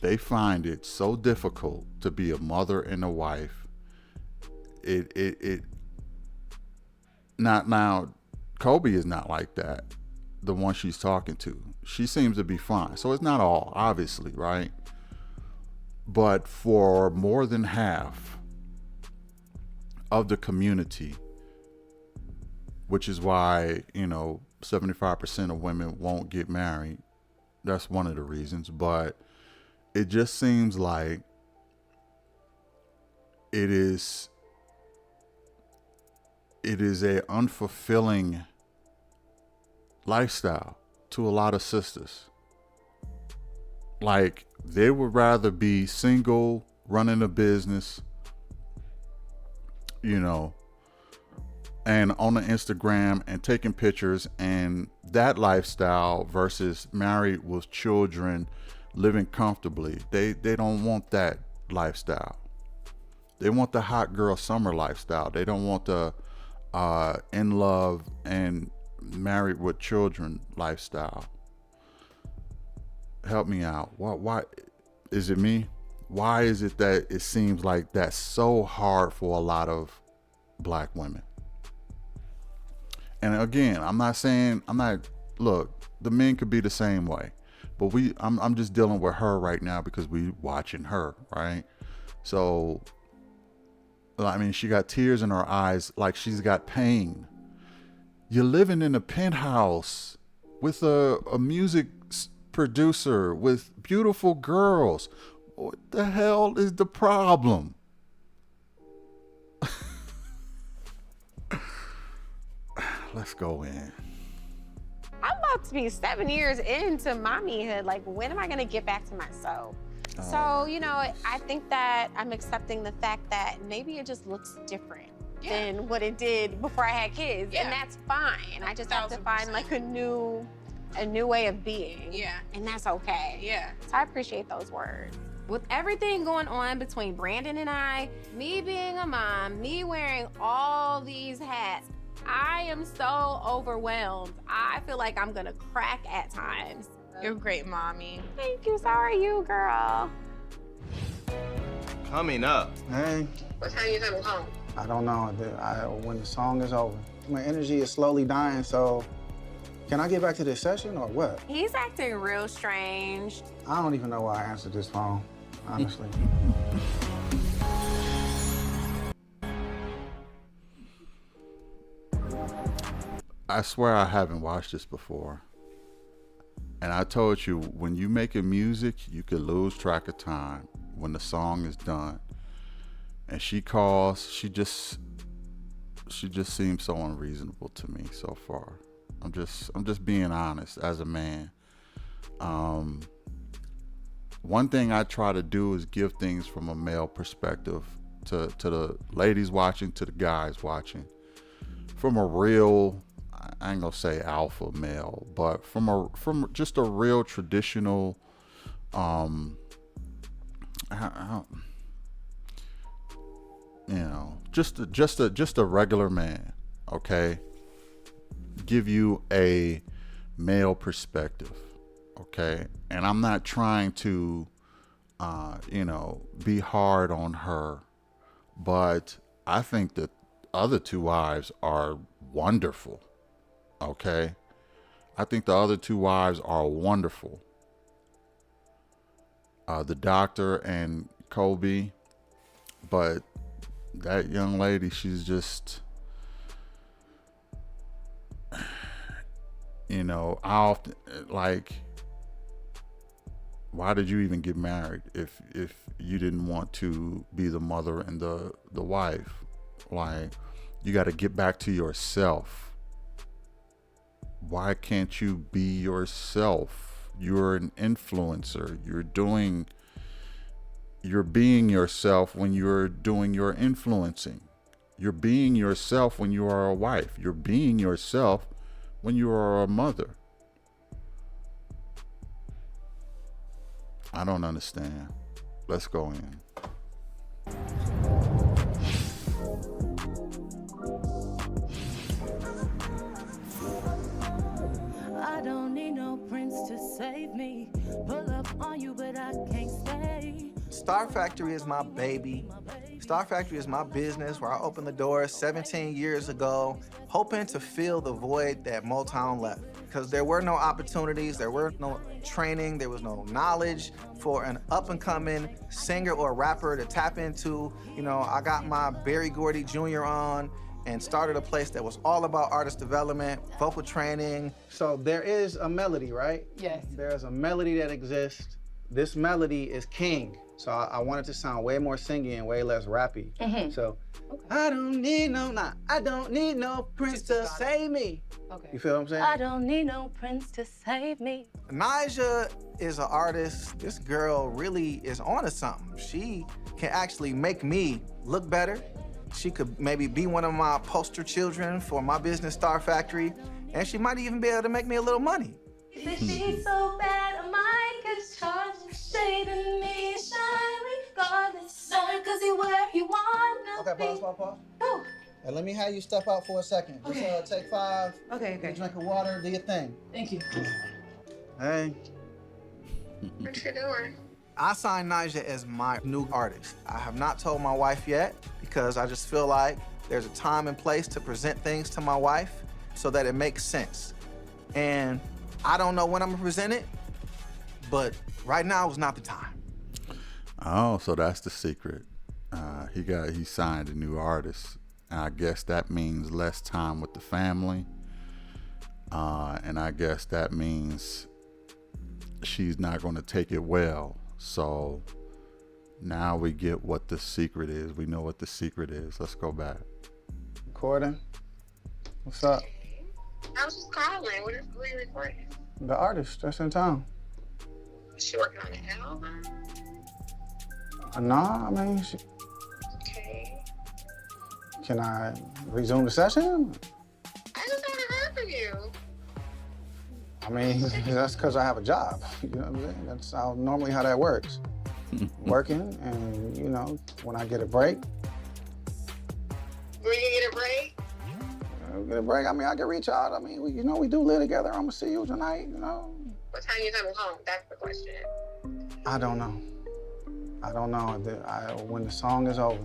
They find it so difficult to be a mother and a wife. Now, Kobe is not like that. The one she's talking to, she seems to be fine. So it's not all, obviously, right? But for more than half of the community, which is why, 75% of women won't get married. That's one of the reasons. But it just seems like it is a unfulfilling lifestyle to a lot of sisters. Like, they would rather be single, running a business, and on the Instagram and taking pictures, and that lifestyle versus married with children, living comfortably. They don't want that lifestyle. They want the hot girl summer lifestyle. They don't want the in love and married with children lifestyle. Help me out. Why is it me? Why is it that it seems like that's so hard for a lot of black women? And again, look, the men could be the same way, but I'm just dealing with her right now because we watching her, right? So, I mean, she got tears in her eyes, like she's got pain. You're living in a penthouse with a music producer with beautiful girls. What the hell is the problem? Let's go in. I'm about to be 7 years into mommyhood. Like, when am I gonna get back to myself? So, I think that I'm accepting the fact that maybe it just looks different than what it did before I had kids. And that's fine. I just have to find like a new way of being. Yeah. And that's okay. Yeah. So I appreciate those words. With everything going on between Brandon and I, me being a mom, me wearing all these hats, I am so overwhelmed. I feel like I'm gonna crack at times. You're a great mommy. Thank you. So are you, girl. Coming up. Hey, What time you coming home? I don't know. When the song is over. My energy is slowly dying, so can I get back to this session or what? He's acting real strange. I don't even know why I answered this phone, honestly. I swear I haven't watched this before. And I told you, when you making music, you could lose track of time. when the song is done and she calls, she just seems so unreasonable to me so far. I'm just being honest as a man. One thing I try to do is give things from a male perspective to the ladies watching, to the guys watching, from a real, I ain't gonna say alpha male, but from just a real traditional, just a regular man, okay? Give you a male perspective, okay? And I'm not trying to, be hard on her, but I think that other two wives are wonderful, okay? I think the other two wives are wonderful. The doctor and Kobe, but that young lady, she's just, I often, like, why did you even get married if you didn't want to be the mother and the wife? Like, you got to get back to yourself. Why can't you be yourself? You're an influencer. You're being yourself when you're doing your influencing. You're being yourself when you are a wife. You're being yourself when you are a mother. I don't understand. Let's go in. I don't need no prince to save me. Pull up on you, but I can't stay. Star Factory is my baby. Star Factory is my business where I opened the doors 17 years ago, hoping to fill the void that Motown left. Because there were no opportunities, there were no training, there was no knowledge for an up-and-coming singer or rapper to tap into. I got my Berry Gordy Jr. on and started a place that was all about artist development, vocal training. So there is a melody, right? Yes. There's a melody that exists. This melody is king. So I want it to sound way more singy and way less rappy. Mm-hmm. So, I don't need no prince to save me. Okay. You feel what I'm saying? I don't need no prince to save me. Naija is an artist. This girl really is onto something. She can actually make me look better. She could maybe be one of my poster children for my business, Star Factory, and she might even be able to make me a little money. She's so bad, I might get charged. Shade in me, shine regardless. Cause he where he wanna Okay, pause. Go. And let me have you step out for a second. Okay. Just take 5. Okay. Get a drink of water, do your thing. Thank you. Hey. What you doing? I signed Naija as my new artist. I have not told my wife yet because I just feel like there's a time and place to present things to my wife so that it makes sense. And I don't know when I'm gonna present it, but right now is not the time. Oh, so that's the secret. He signed a new artist. And I guess that means less time with the family. And I guess that means she's not going to take it well. So now we get what the secret is. We know what the secret is. Let's go back. Recording. What's up? I was just calling. Who are you recording? The artist that's in town. Is she working on an album? Nah, I mean, Okay. Can I resume the session? I just haven't heard from you. I mean, that's because I have a job. You know what I'm saying? That's normally how that works. Working, and when I get a break. When you get a break? Get a break. I mean, I can reach out. I mean, we do live together. I'm gonna see you tonight. What time you coming home? That's the question. I don't know. When the song is over.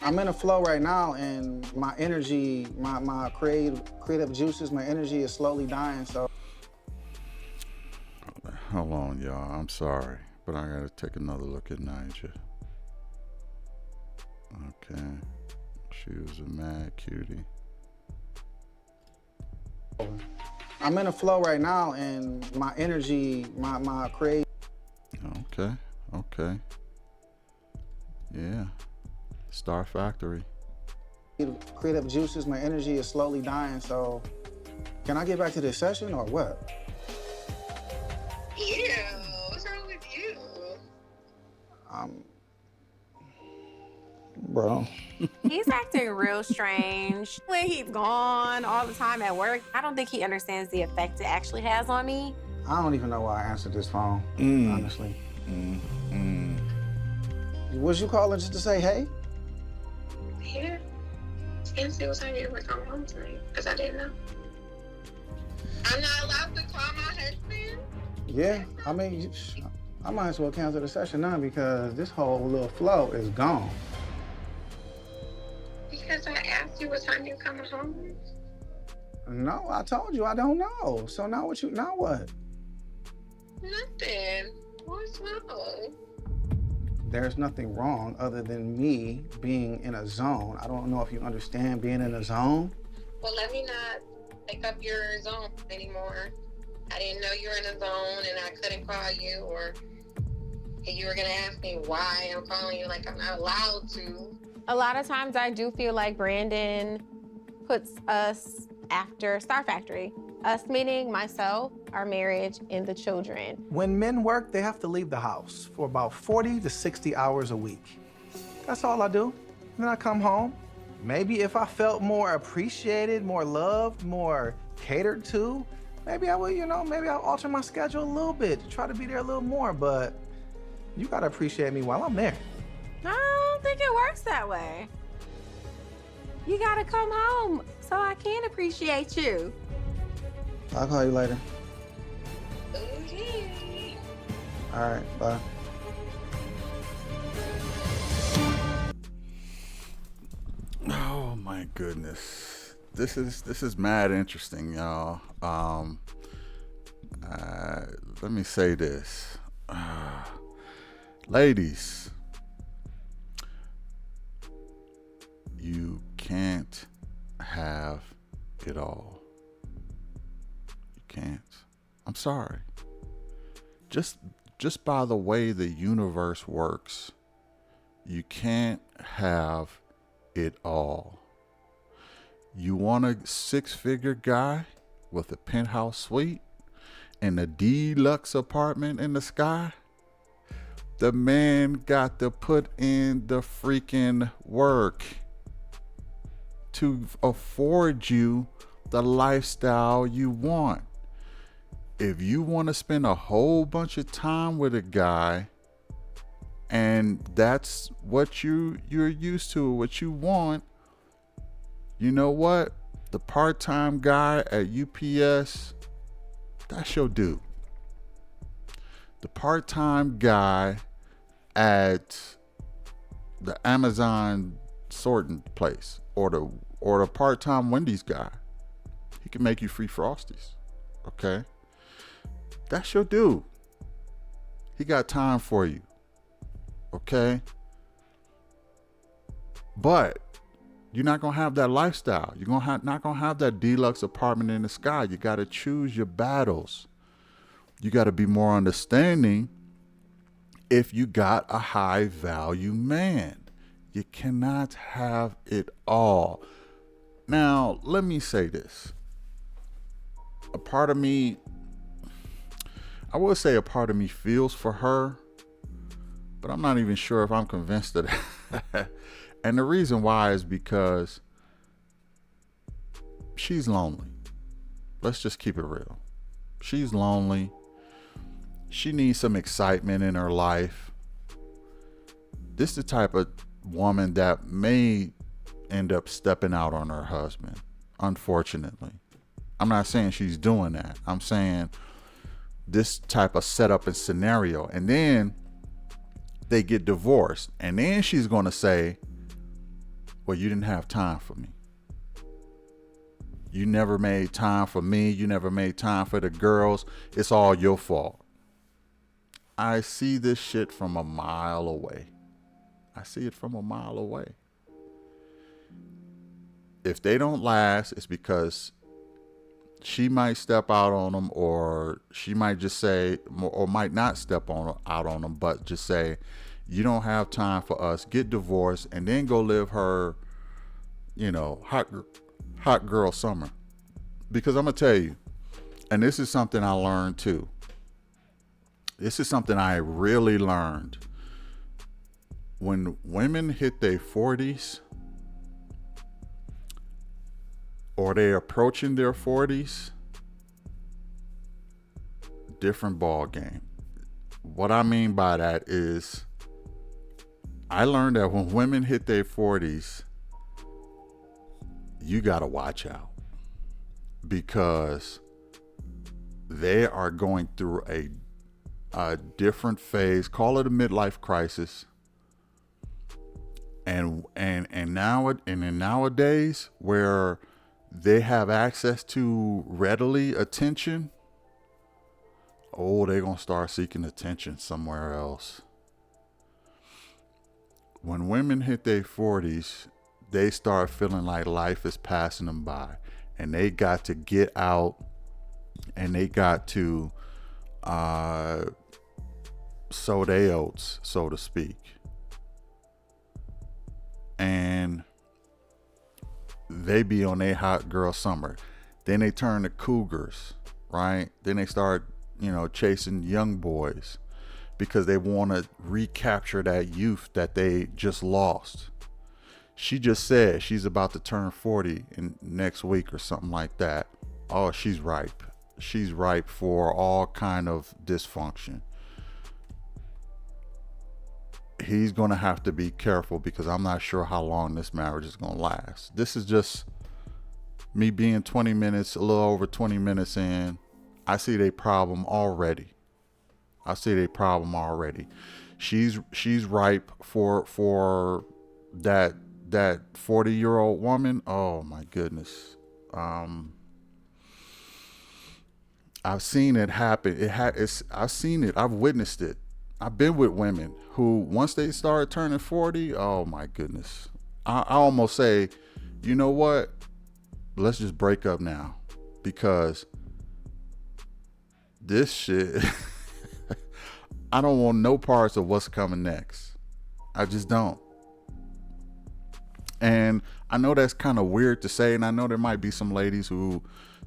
I'm in a flow right now, and my energy, my creative juices, my energy is slowly dying. So. Hold on, y'all. I'm sorry, but I gotta take another look at Naija. Okay, she was a mad cutie. I'm in a flow right now, and my energy, my creative. Okay. Yeah. Star Factory. Creative juices, my energy is slowly dying, so can I get back to this session or what? Ew, what's wrong with you? Bro. He's acting real strange. When he's gone all the time at work, I don't think he understands the effect it actually has on me. I don't even know why I answered this phone, honestly. Was you calling just to say hey? Yeah. And see what time you ever come home tonight, because I didn't know. I'm not allowed to call my husband? Yeah, I mean, I might as well cancel the session now because this whole little flow is gone. Because I asked you what time you coming home. No, I told you I don't know. So now what? Nothing. What's wrong? There's nothing wrong other than me being in a zone. I don't know if you understand being in a zone. Well, let me not take up your zone anymore. I didn't know you were in a zone and I couldn't call you, or you were gonna ask me why I'm calling you like I'm not allowed to. A lot of times I do feel like Brandon puts us after Star Factory. Us meaning myself, our marriage, and the children. When men work, they have to leave the house for about 40 to 60 hours a week. That's all I do. Then I come home. Maybe if I felt more appreciated, more loved, more catered to, maybe I would, maybe I'll alter my schedule a little bit to try to be there a little more, but you gotta appreciate me while I'm there. I don't think it works that way. You gotta come home so I can appreciate you. I'll call you later. Okay. All right, bye. Oh my goodness. This is mad interesting, y'all. Let me say this. Ladies, you can't have it all. You can't. I'm sorry. Just by the way the universe works, you can't have it all. You want a 6-figure guy with a penthouse suite and a deluxe apartment in the sky? The man got to put in the freaking work to afford you the lifestyle you want. If you want to spend a whole bunch of time with a guy and that's what you're used to, what you want, you know what? The part-time guy at UPS, that's your dude. The part-time guy at the Amazon sorting place or the part-time Wendy's guy, he can make you free Frosties. Okay? That's your dude. He got time for you. Okay? But you're not gonna have that lifestyle. You're not gonna have that deluxe apartment in the sky. You gotta choose your battles. You gotta be more understanding if you got a high value man. You cannot have it all. Now, let me say this. A part of me, I would say a part of me feels for her, but I'm not even sure if I'm convinced of that. And the reason why is because she's lonely. Let's just keep it real. She's lonely. She needs some excitement in her life. This is the type of woman that may end up stepping out on her husband, unfortunately. I'm not saying she's doing that. I'm saying this type of setup and scenario. And then they get divorced. And then she's going to say, well, you didn't have time for me. You never made time for me. You never made time for the girls. It's all your fault. I see this shit from a mile away. I see it from a mile away. If they don't last, it's because she might step out on them, or she might just say, or might not step out on them, but just say, You don't have time for us. Get divorced and then go live her, hot girl summer. Because I'm going to tell you, and this is something I learned too. This is something I really learned. When women hit their 40s or they're approaching their 40s, different ball game. What I mean by that is I learned that when women hit their 40s, you got to watch out because they are going through a different phase. Call it a midlife crisis. And nowadays where they have access to readily attention, they're going to start seeking attention somewhere else. When women hit their 40s, they start feeling like life is passing them by and they got to get out and they got to sow their oats, so to speak. And they be on their hot girl summer. Then they turn to cougars, right? Then they start, chasing young boys because they want to recapture that youth that they just lost. She just said she's about to turn 40 in next week or something like that. Oh, she's ripe. She's ripe for all kind of dysfunction. He's going to have to be careful because I'm not sure how long this marriage is going to last. This is just me being 20 minutes, a little over 20 minutes in. I see their problem already. She's ripe for that 40-year-old woman. Oh my goodness. I've seen it happen. I've seen it. I've witnessed it. I've been with women who, once they start turning 40, oh my goodness. I almost say, you know what? Let's just break up now because this shit, I don't want no parts of what's coming next. I just don't. And I know that's kind of weird to say, and I know there might be some ladies who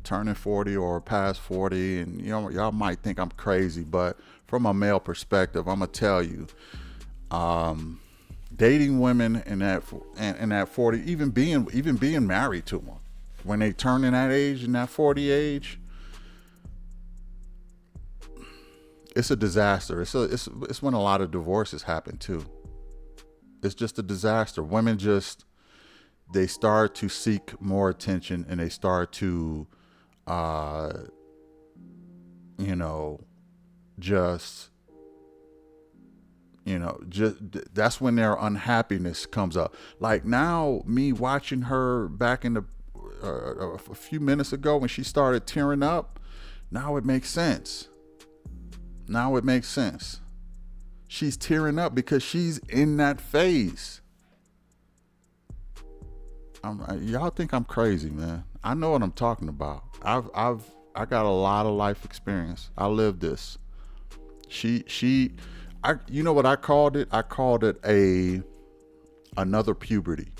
turning 40 or past 40 and y'all might think I'm crazy, but from a male perspective, I'm gonna tell you, dating women in that 40, even being married to them when they turn in that age, in that 40 age, it's a disaster. It's when a lot of divorces happen too. It's just a disaster. Women they start to seek more attention and they start to that's when their unhappiness comes up. Like now, me watching her back in a few minutes ago when she started tearing up, now it makes sense. She's tearing up because she's in that phase. Y'all think I'm crazy, man. I know what I'm talking about. I got a lot of life experience. I lived this. You know what I called it? I called it another puberty.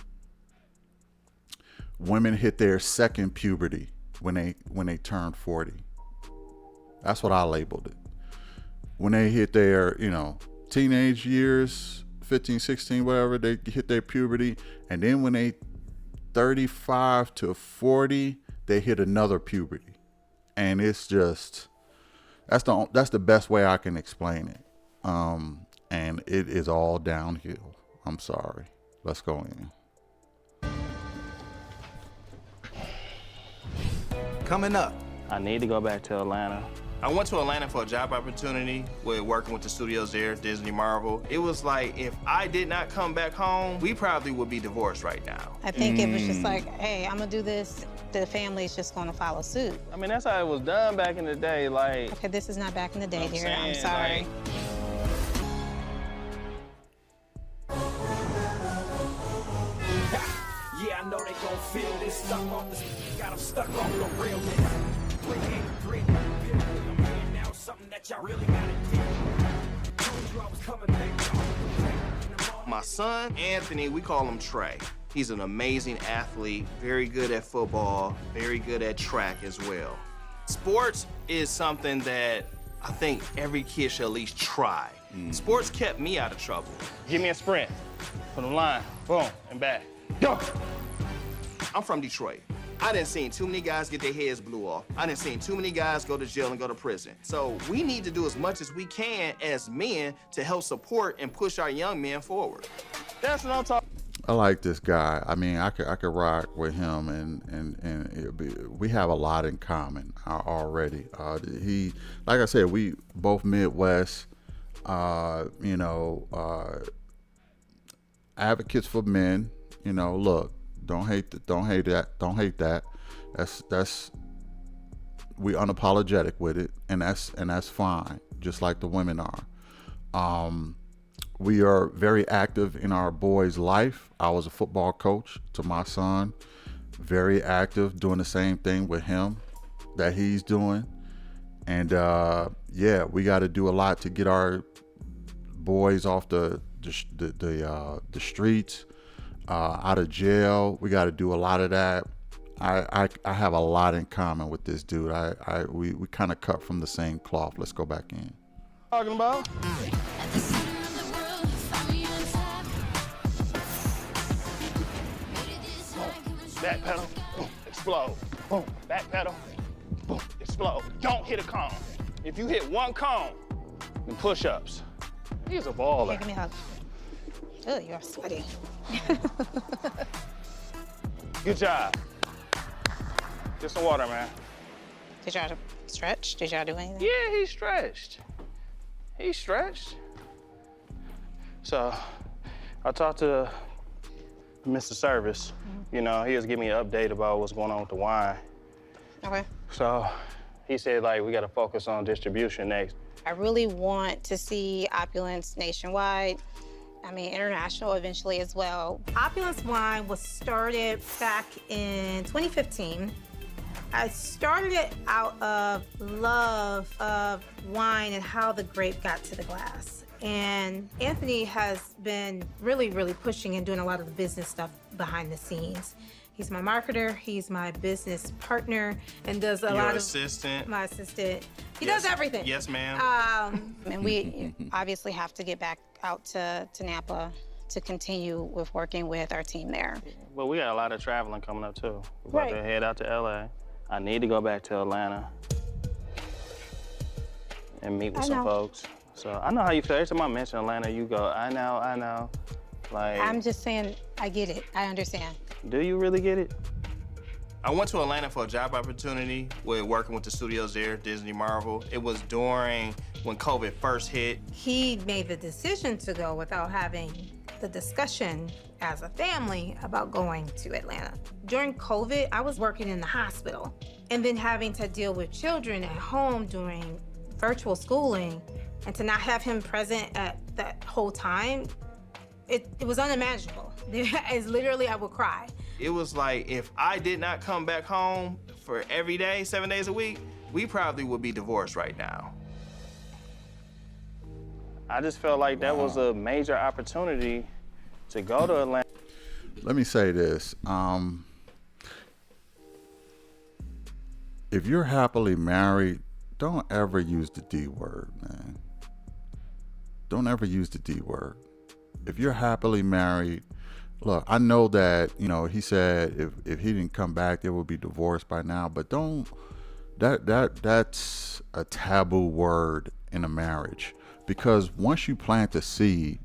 Women hit their second puberty when they turn 40. That's what I labeled it. When they hit their, teenage years, 15, 16, whatever, they hit their puberty. And then when they 35 to 40, they hit another puberty. And it's just, that's the best way I can explain it. And it is all downhill. I'm sorry. Let's go in. Coming up. I need to go back to Atlanta. I went to Atlanta for a job opportunity with working with the studios there, Disney, Marvel. It was like, if I did not come back home, we probably would be divorced right now. I think it was just like, hey, I'm gonna do this. The family's just gonna follow suit. I mean, that's how it was done back in the day. Like, okay, this is not back in the day here. I'm sorry. Yeah, I know they gon' feel this. Stuck off the got them stuck off the realness. 383, I'm now something that y'all really gotta do. Told you I was coming back. My son, Anthony, we call him Trey. He's an amazing athlete, very good at football, very good at track as well. Sports is something that I think every kid should at least try. Sports kept me out of trouble. Give me a sprint. From the line, boom, and back. Go! I'm from Detroit. I done seen too many guys get their heads blew off. I done seen too many guys go to jail and go to prison. So we need to do as much as we can as men to help support and push our young men forward. That's what I'm talking. I like this guy. I mean, I could rock with him, and we have a lot in common already. He, like I said, we both Midwest. Advocates for men. You know, look, don't hate that. That's we unapologetic with it, and that's fine. Just like the women are. We are very active in our boy's life. I was a football coach to my son, very active, doing the same thing with him that he's doing. And we got to do a lot to get our boys off the streets, out of jail. We got to do a lot of that. I have a lot in common with this dude. We kind of cut from the same cloth. Let's go back in. Talking about? Back pedal, boom, explode. Boom, back pedal, boom, explode. Don't hit a cone. If you hit one cone, then push-ups. He's a baller. Here, give me a hug. Oh, you're sweaty. Good job. Get some water, man. Did y'all stretch? Did y'all do anything? Yeah, he stretched. He stretched. So I talked to Mr. Service. You know, he was giving me an update about what's going on with the wine. Okay. So he said, like, we got to focus on distribution next. I really want to see Opulence nationwide. I mean, international eventually as well. Opulence Wine was started back in 2015. I started it out of love of wine and how the grape got to the glass. And Anthony has been really, really pushing and doing a lot of the business stuff behind the scenes. He's my marketer, he's my business partner, and does a lot of— assistant. My assistant. He does everything. Yes, ma'am. And we obviously have to get back out to Napa to continue with working with our team there. But we got a lot of traveling coming up, too. We're about to head out to LA. I need to go back to Atlanta and meet with some folks. So I know how you feel. Every time I mention Atlanta, you go, I know. Like, I'm just saying, I get it. I understand. Do you really get it? I went to Atlanta for a job opportunity with working with the studios there, Disney, Marvel. It was during when COVID first hit. He made the decision to go without having the discussion as a family about going to Atlanta. During COVID, I was working in the hospital and then having to deal with children at home doing virtual schooling, and to not have him present at that whole time, it was unimaginable. It's literally, I would cry. It was like, if I did not come back home for every day, 7 days a week, we probably would be divorced right now. I just felt like that was a major opportunity to go to Atlanta. Let me say this. If you're happily married, don't ever use the D word, man. Don't ever use the D word. If you're happily married, look, I know that, you know, he said if he didn't come back, they would be divorced by now, but don't, that's a taboo word in a marriage, because once you plant the seed,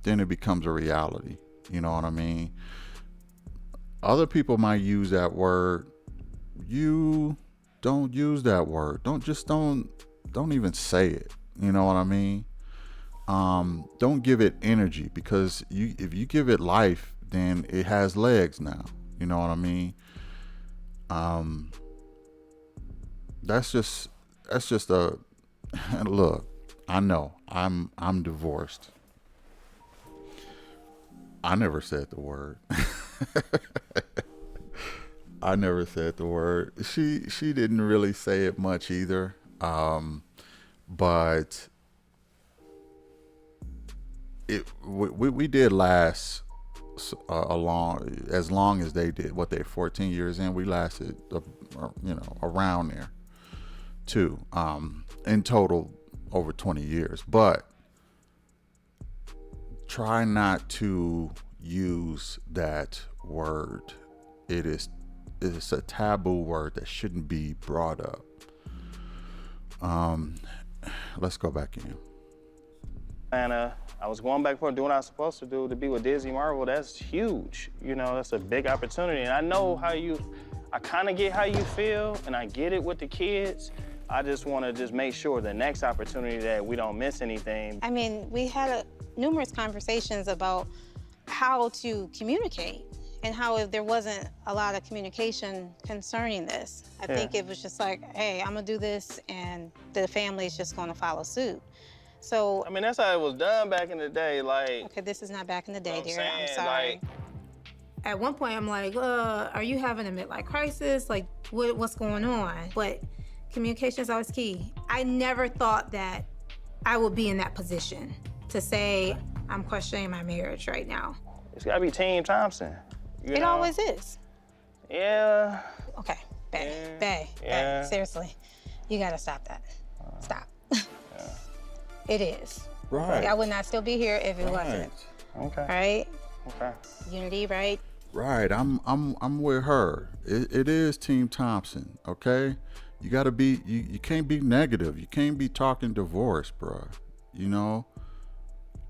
then it becomes a reality. You know what I mean? Other people might use that word. You don't use that word. Don't even say it. You know what I mean? Don't give it energy, because if you give it life, then it has legs now. You know what I mean? That's just a look. I know I'm divorced. I never said the word. I never said the word. She didn't really say it much either. But we did last as long as they did. What, they 14 years in, we lasted, around there too. In total, over 20 years. But try not to use that word. It's a taboo word that shouldn't be brought up. Let's go back in. And I was going back for doing what I was supposed to do to be with Disney Marvel. That's huge. That's a big opportunity. And I know I kind of get how you feel, and I get it with the kids. I just want to make sure the next opportunity that we don't miss anything. I mean, we had numerous conversations about how to communicate and how if there wasn't a lot of communication concerning this. I think it was just like, hey, I'm gonna do this and the family is just gonna follow suit. So. I mean, that's how it was done back in the day, Okay, this is not back in the day, dear, I'm sorry. At one point, I'm like, are you having a midlife crisis? Like, what's going on? But communication is always key. I never thought that I would be in that position to say, I'm questioning my marriage right now. It's gotta be Team Thompson. It always is. Yeah. Okay, Bae, seriously, you gotta stop that. Stop. It is. Right. I would not still be here if it wasn't. Okay. Right? Okay. Unity, right? Right. I'm with her. It is Team Thompson. Okay. You gotta be. You can't be negative. You can't be talking divorce, bruh.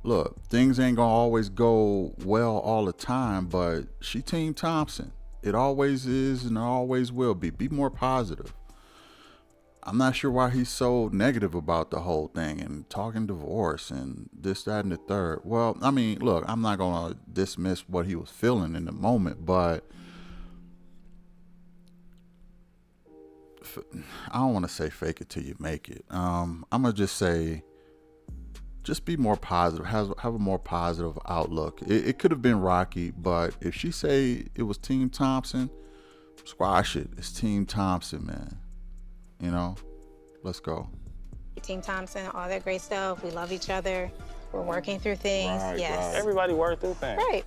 Look, things ain't gonna always go well all the time, but she Team Thompson. It always is and always will be. Be more positive. I'm not sure why he's so negative about the whole thing and talking divorce and this, that, and the third. Well, I mean, look, I'm not gonna dismiss what he was feeling in the moment, but I don't want to say fake it till you make it. I'm gonna just say, just be more positive. Have a more positive outlook. It could have been rocky, but if she say it was Team Thompson, squash it. It's Team Thompson, man. Let's go. Team Thompson, all that great stuff. We love each other. We're working through things. Right, yes. right. Everybody work through things. Right.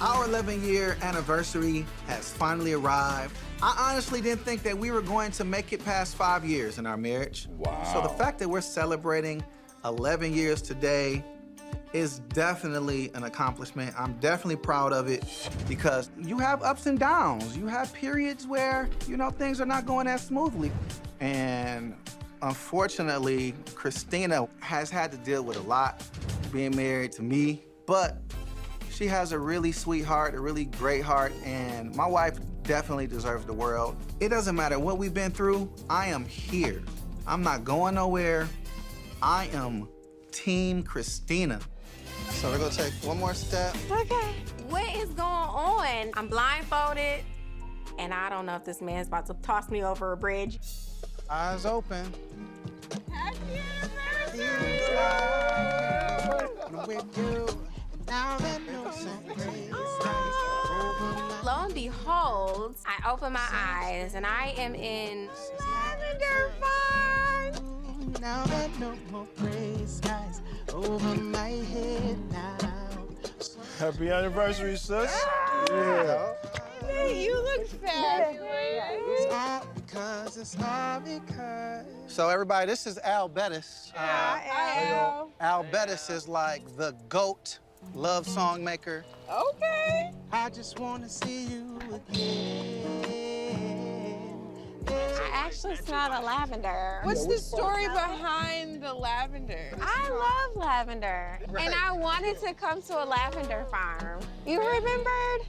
Our 11-year anniversary has finally arrived. I honestly didn't think that we were going to make it past 5 years in our marriage. Wow. So the fact that we're celebrating 11 years today is definitely an accomplishment. I'm definitely proud of it because you have ups and downs. You have periods where, things are not going as smoothly. And unfortunately, Christina has had to deal with a lot being married to me, but she has a really sweet heart, a really great heart, and my wife definitely deserves the world. It doesn't matter what we've been through, I am here. I'm not going nowhere. I am Team Christina. So we're gonna take one more step. Okay. What is going on? I'm blindfolded, and I don't know if this man's about to toss me over a bridge. Eyes open. Happy anniversary! With you. Now that no Lo and behold, I open my eyes, and I am in Lavender Farm! Now that no more gray skies over my head now. Happy anniversary, sis. Yeah. Hey, you look fabulous. It's all because. So everybody, this is Al Bettis. Al. Al Bettis is like the GOAT love song maker. Okay. I just want to see you again. I actually smell the lavender. What's the story behind the lavender? I love lavender, and I wanted to come to a lavender farm. You remembered?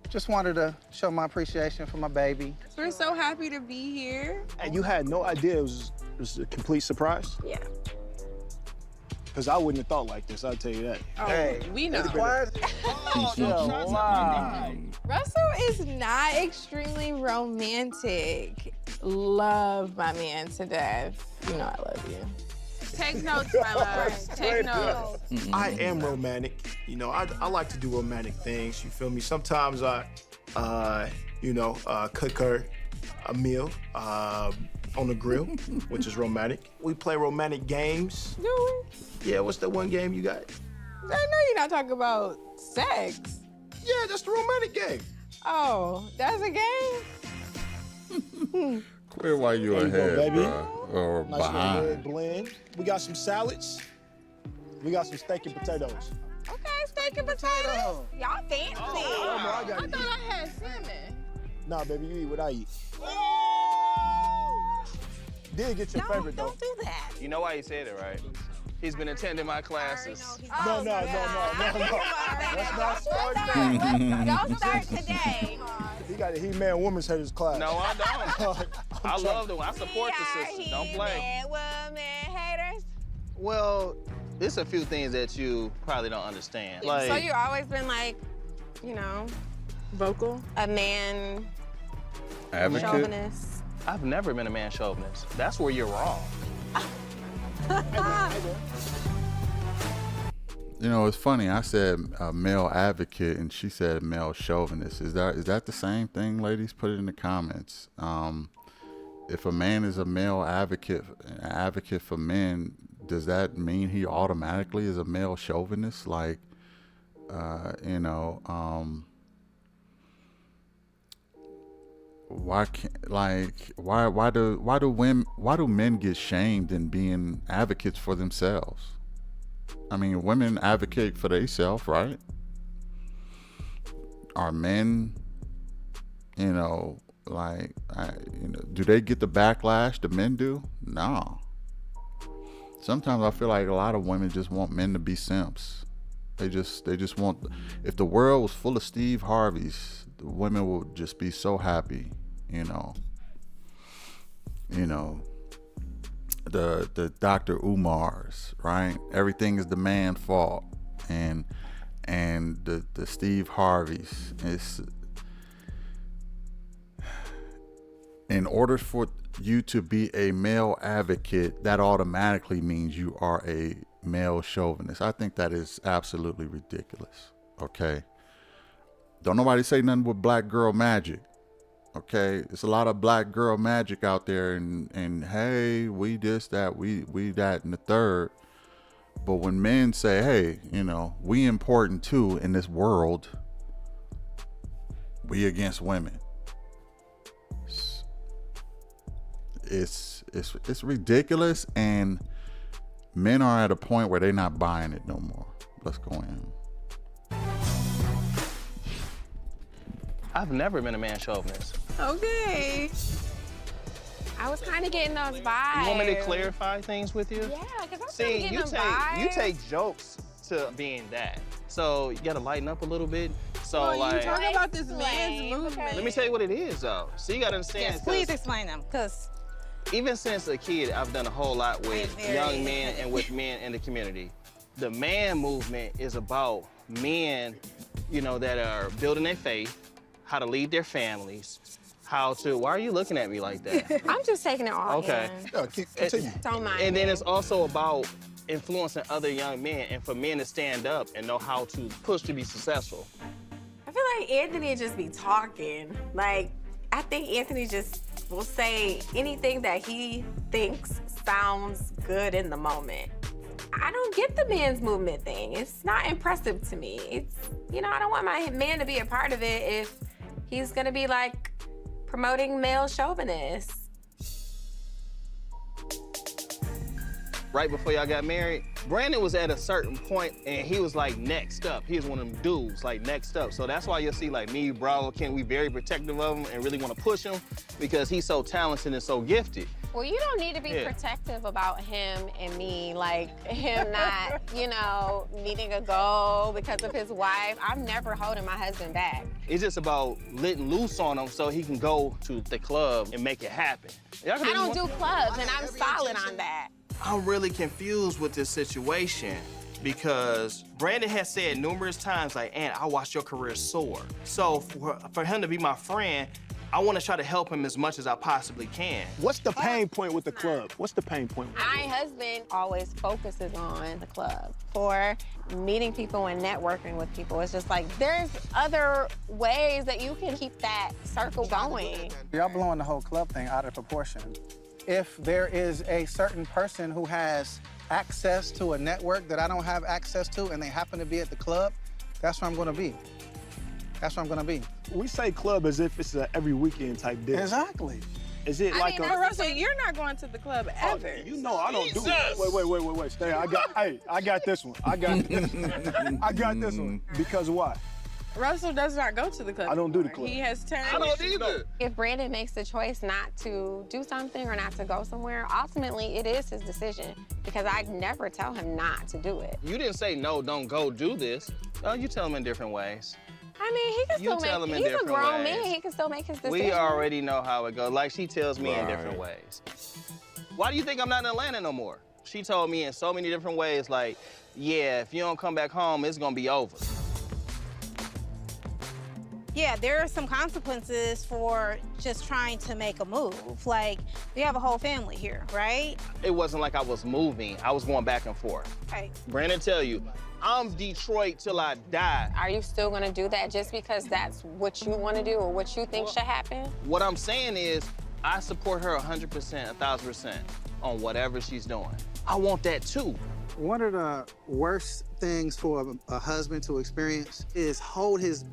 Just wanted to show my appreciation for my baby. We're so happy to be here. And you had no idea it was a complete surprise? Yeah. Because I wouldn't have thought like this, I'll tell you that. Oh, we know. Wow. Russell is not extremely romantic. love my man to death. You know I love you. Take notes, my love. Take notes. I am romantic. You know, I like to do romantic things. You feel me? Sometimes I, cook her a meal on the grill, which is romantic. We play romantic games. Do we? Yeah, what's that one game you got? I know you're not talking about sex. Yeah, that's the romantic game. Oh, that's a game? Clear why you There you go, ahead, baby. bruh, or Nice little behind. red blend. We got some salads. We got some steak and potatoes. Okay, steak and potatoes. Y'all fancy. I got I thought I had salmon. Nah, baby, you eat what I eat. Did get your favorite though. Don't do that. You know why he said it, right? He's been attending my classes. No. Let's not start Don't start today. He got a He-Man Women's Haters class. No, I don't. I love the one. I support the sisters. Don't play. Women haters. Well, there's a few things that you probably don't understand. Like, So you've always been like, you know, vocal, a man Advocate? chauvinist. I've never been a man chauvinist. That's where you're wrong. You know, it's funny. I said male advocate, and she said male chauvinist. Is that the same thing, ladies? Put it in the comments. If a man is a male advocate, an advocate for men, does that mean he automatically is a male chauvinist? Like, why can't why do men get shamed in being advocates for themselves? I mean, women advocate for themselves, right? Are men, do they get the backlash the men do? No. Sometimes I feel like a lot of women just want men to be simps. They just want. If the world was full of Steve Harveys, the women would just be so happy. The Dr. Umars, right? Everything is the man's fault, and the Steve Harveys. It's in order for you to be a male advocate, that automatically means you are a male chauvinist. I think that is absolutely ridiculous. Okay, don't nobody say nothing with black girl magic. Okay, there's a lot of black girl magic out there, and hey, we this, that, we that, and the third. But when men say, hey, we important too in this world, we against women. It's ridiculous, and men are at a point where they're not buying it no more. Let's go in. I've never been a man chauvinist. Okay. I was kind of getting those vibes. You want me to clarify things with you? Yeah, because I'm See, getting you them take vibes. you take jokes to being that. So you gotta lighten up a little bit. So Well, like, you talking about this man's movement. let me tell you what it is though. So you gotta understand. Yes, please 'cause explain them, because even since a kid, I've done a whole lot with Very- young men and with men in the community. The man movement is about men, that are building their faith, how to lead their families, why are you looking at me like that? I'm just taking it all Okay. in. Yeah, continue. Don't mind And then me. it's also about influencing other young men and for men to stand up and know how to push to be successful. I feel like Anthony just be talking. Like, I think Anthony just will say anything that he thinks sounds good in the moment. I don't get the men's movement thing. It's not impressive to me. It's, I don't want my man to be a part of it if he's gonna be like promoting male chauvinists. Right before y'all got married, Brandon was at a certain point and he was like next up. He was one of them dudes, like next up. So that's why you'll see like me, Bravo, Ken, we very protective of him and really want to push him because he's so talented and so gifted. Well, you don't need to be Yeah. protective about him and me, like him not, needing a goal because of his wife. I'm never holding my husband back. It's just about letting loose on him so he can go to the club and make it happen. Y'all can I don't do clubs, and I'm solid on that. I'm really confused with this situation because Brandon has said numerous times, like, Aunt, I watched your career soar. So for him to be my friend, I want to try to help him as much as I possibly can. What's the pain point with the club? What's the pain point? My husband always focuses on the club for meeting people and networking with people. It's just like, there's other ways that you can keep that circle going. Y'all blowing the whole club thing out of proportion. If there is a certain person who has access to a network that I don't have access to and they happen to be at the club, that's where I'm gonna be. That's where I'm gonna be. We say club as if it's a every weekend type deal. Exactly. Is it like but Russell, you're not going to the club ever. You know I don't do it. Wait. Stay. I got this one. I got this one. Because why? Russell does not go to the club. I don't do the club. He has turned. I don't either. If Brandon makes the choice not to do something or not to go somewhere, ultimately it is his decision because I never tell him not to do it. You didn't say, no, don't go do this. No, you tell him in different ways. I mean, he can You still tell him make, in he's a different grown ways. man, he can still make his decision. We already know how it goes. Like she tells me in different Right. ways. Why do you think I'm not in Atlanta no more? She told me in so many different ways, like, yeah, if you don't come back home, it's gonna be over. Yeah, there are some consequences for just trying to make a move. Like, we have a whole family here, right? It wasn't like I was moving. I was going back and forth. Right. Brandon tell you, I'm Detroit till I die. Are you still gonna do that just because that's what you wanna do or what you think should happen? What I'm saying is, I support her 100%, 1,000% on whatever she's doing. I want that too. One of the worst things for a husband to experience is hold his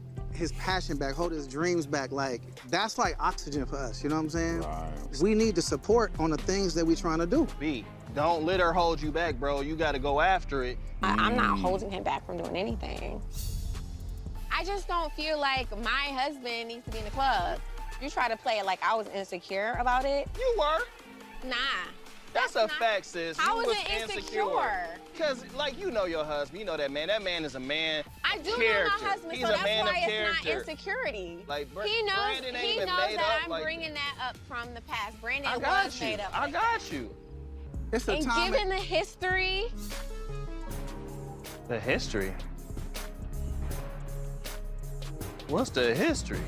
passion back, hold his dreams back. Like, that's like oxygen for us, you know what I'm saying? Right. We need the support on the things that we're trying to do. B, don't let her hold you back, bro. You gotta go after it. I'm not holding him back from doing anything. I just don't feel like my husband needs to be in the club. You try to play it like I was insecure about it. You were. Nah. That's a fact, sis. How you was was it insecure. Because, like, you know your husband. You know that man. That man is a man I do character. know my husband, He's so a that's man why of it's character. not insecurity. Like, he knows, Brandon ain't he even knows made that up I'm like bringing that up from the past. Brandon I was got made you. up. I like got you. It's that. a And time. given the history, The history? What's the history?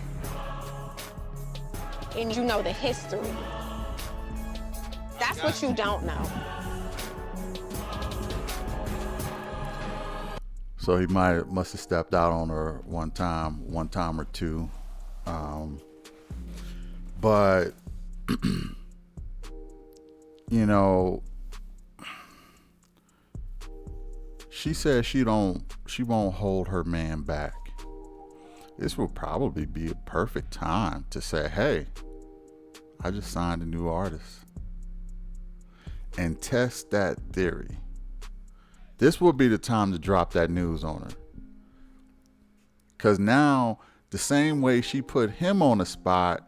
and you know the history. That's what you don't know. So he must have stepped out on her one time or two. But you know, she says she won't hold her man back. This will probably be a perfect time to say, hey, I just signed a new artist, and test that theory. This will be the time to drop that news on her. Because now, the same way she put him on the spot,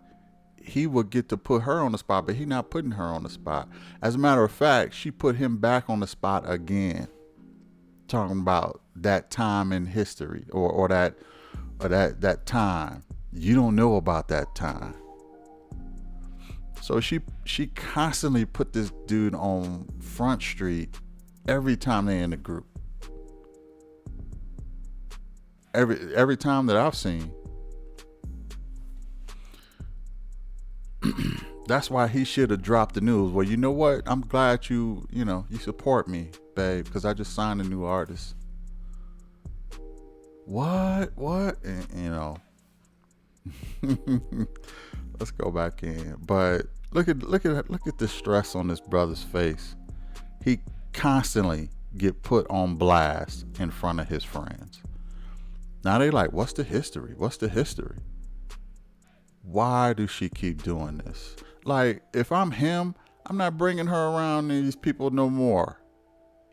he would get to put her on the spot, but he's not putting her on the spot. As a matter of fact, she put him back on the spot again. Talking about that time in history or that time. You don't know about that time. So she constantly put this dude on Front Street every time they're in the group. Every time that I've seen. That's why he should have dropped the news. Well, you know what? I'm glad you support me, babe, because I just signed a new artist. What? And, let's go back in. But look at the stress on this brother's face. He constantly get put on blast in front of his friends. Now they like, what's the history? What's the history? Why does she keep doing this? Like, if I'm him, I'm not bringing her around these people no more.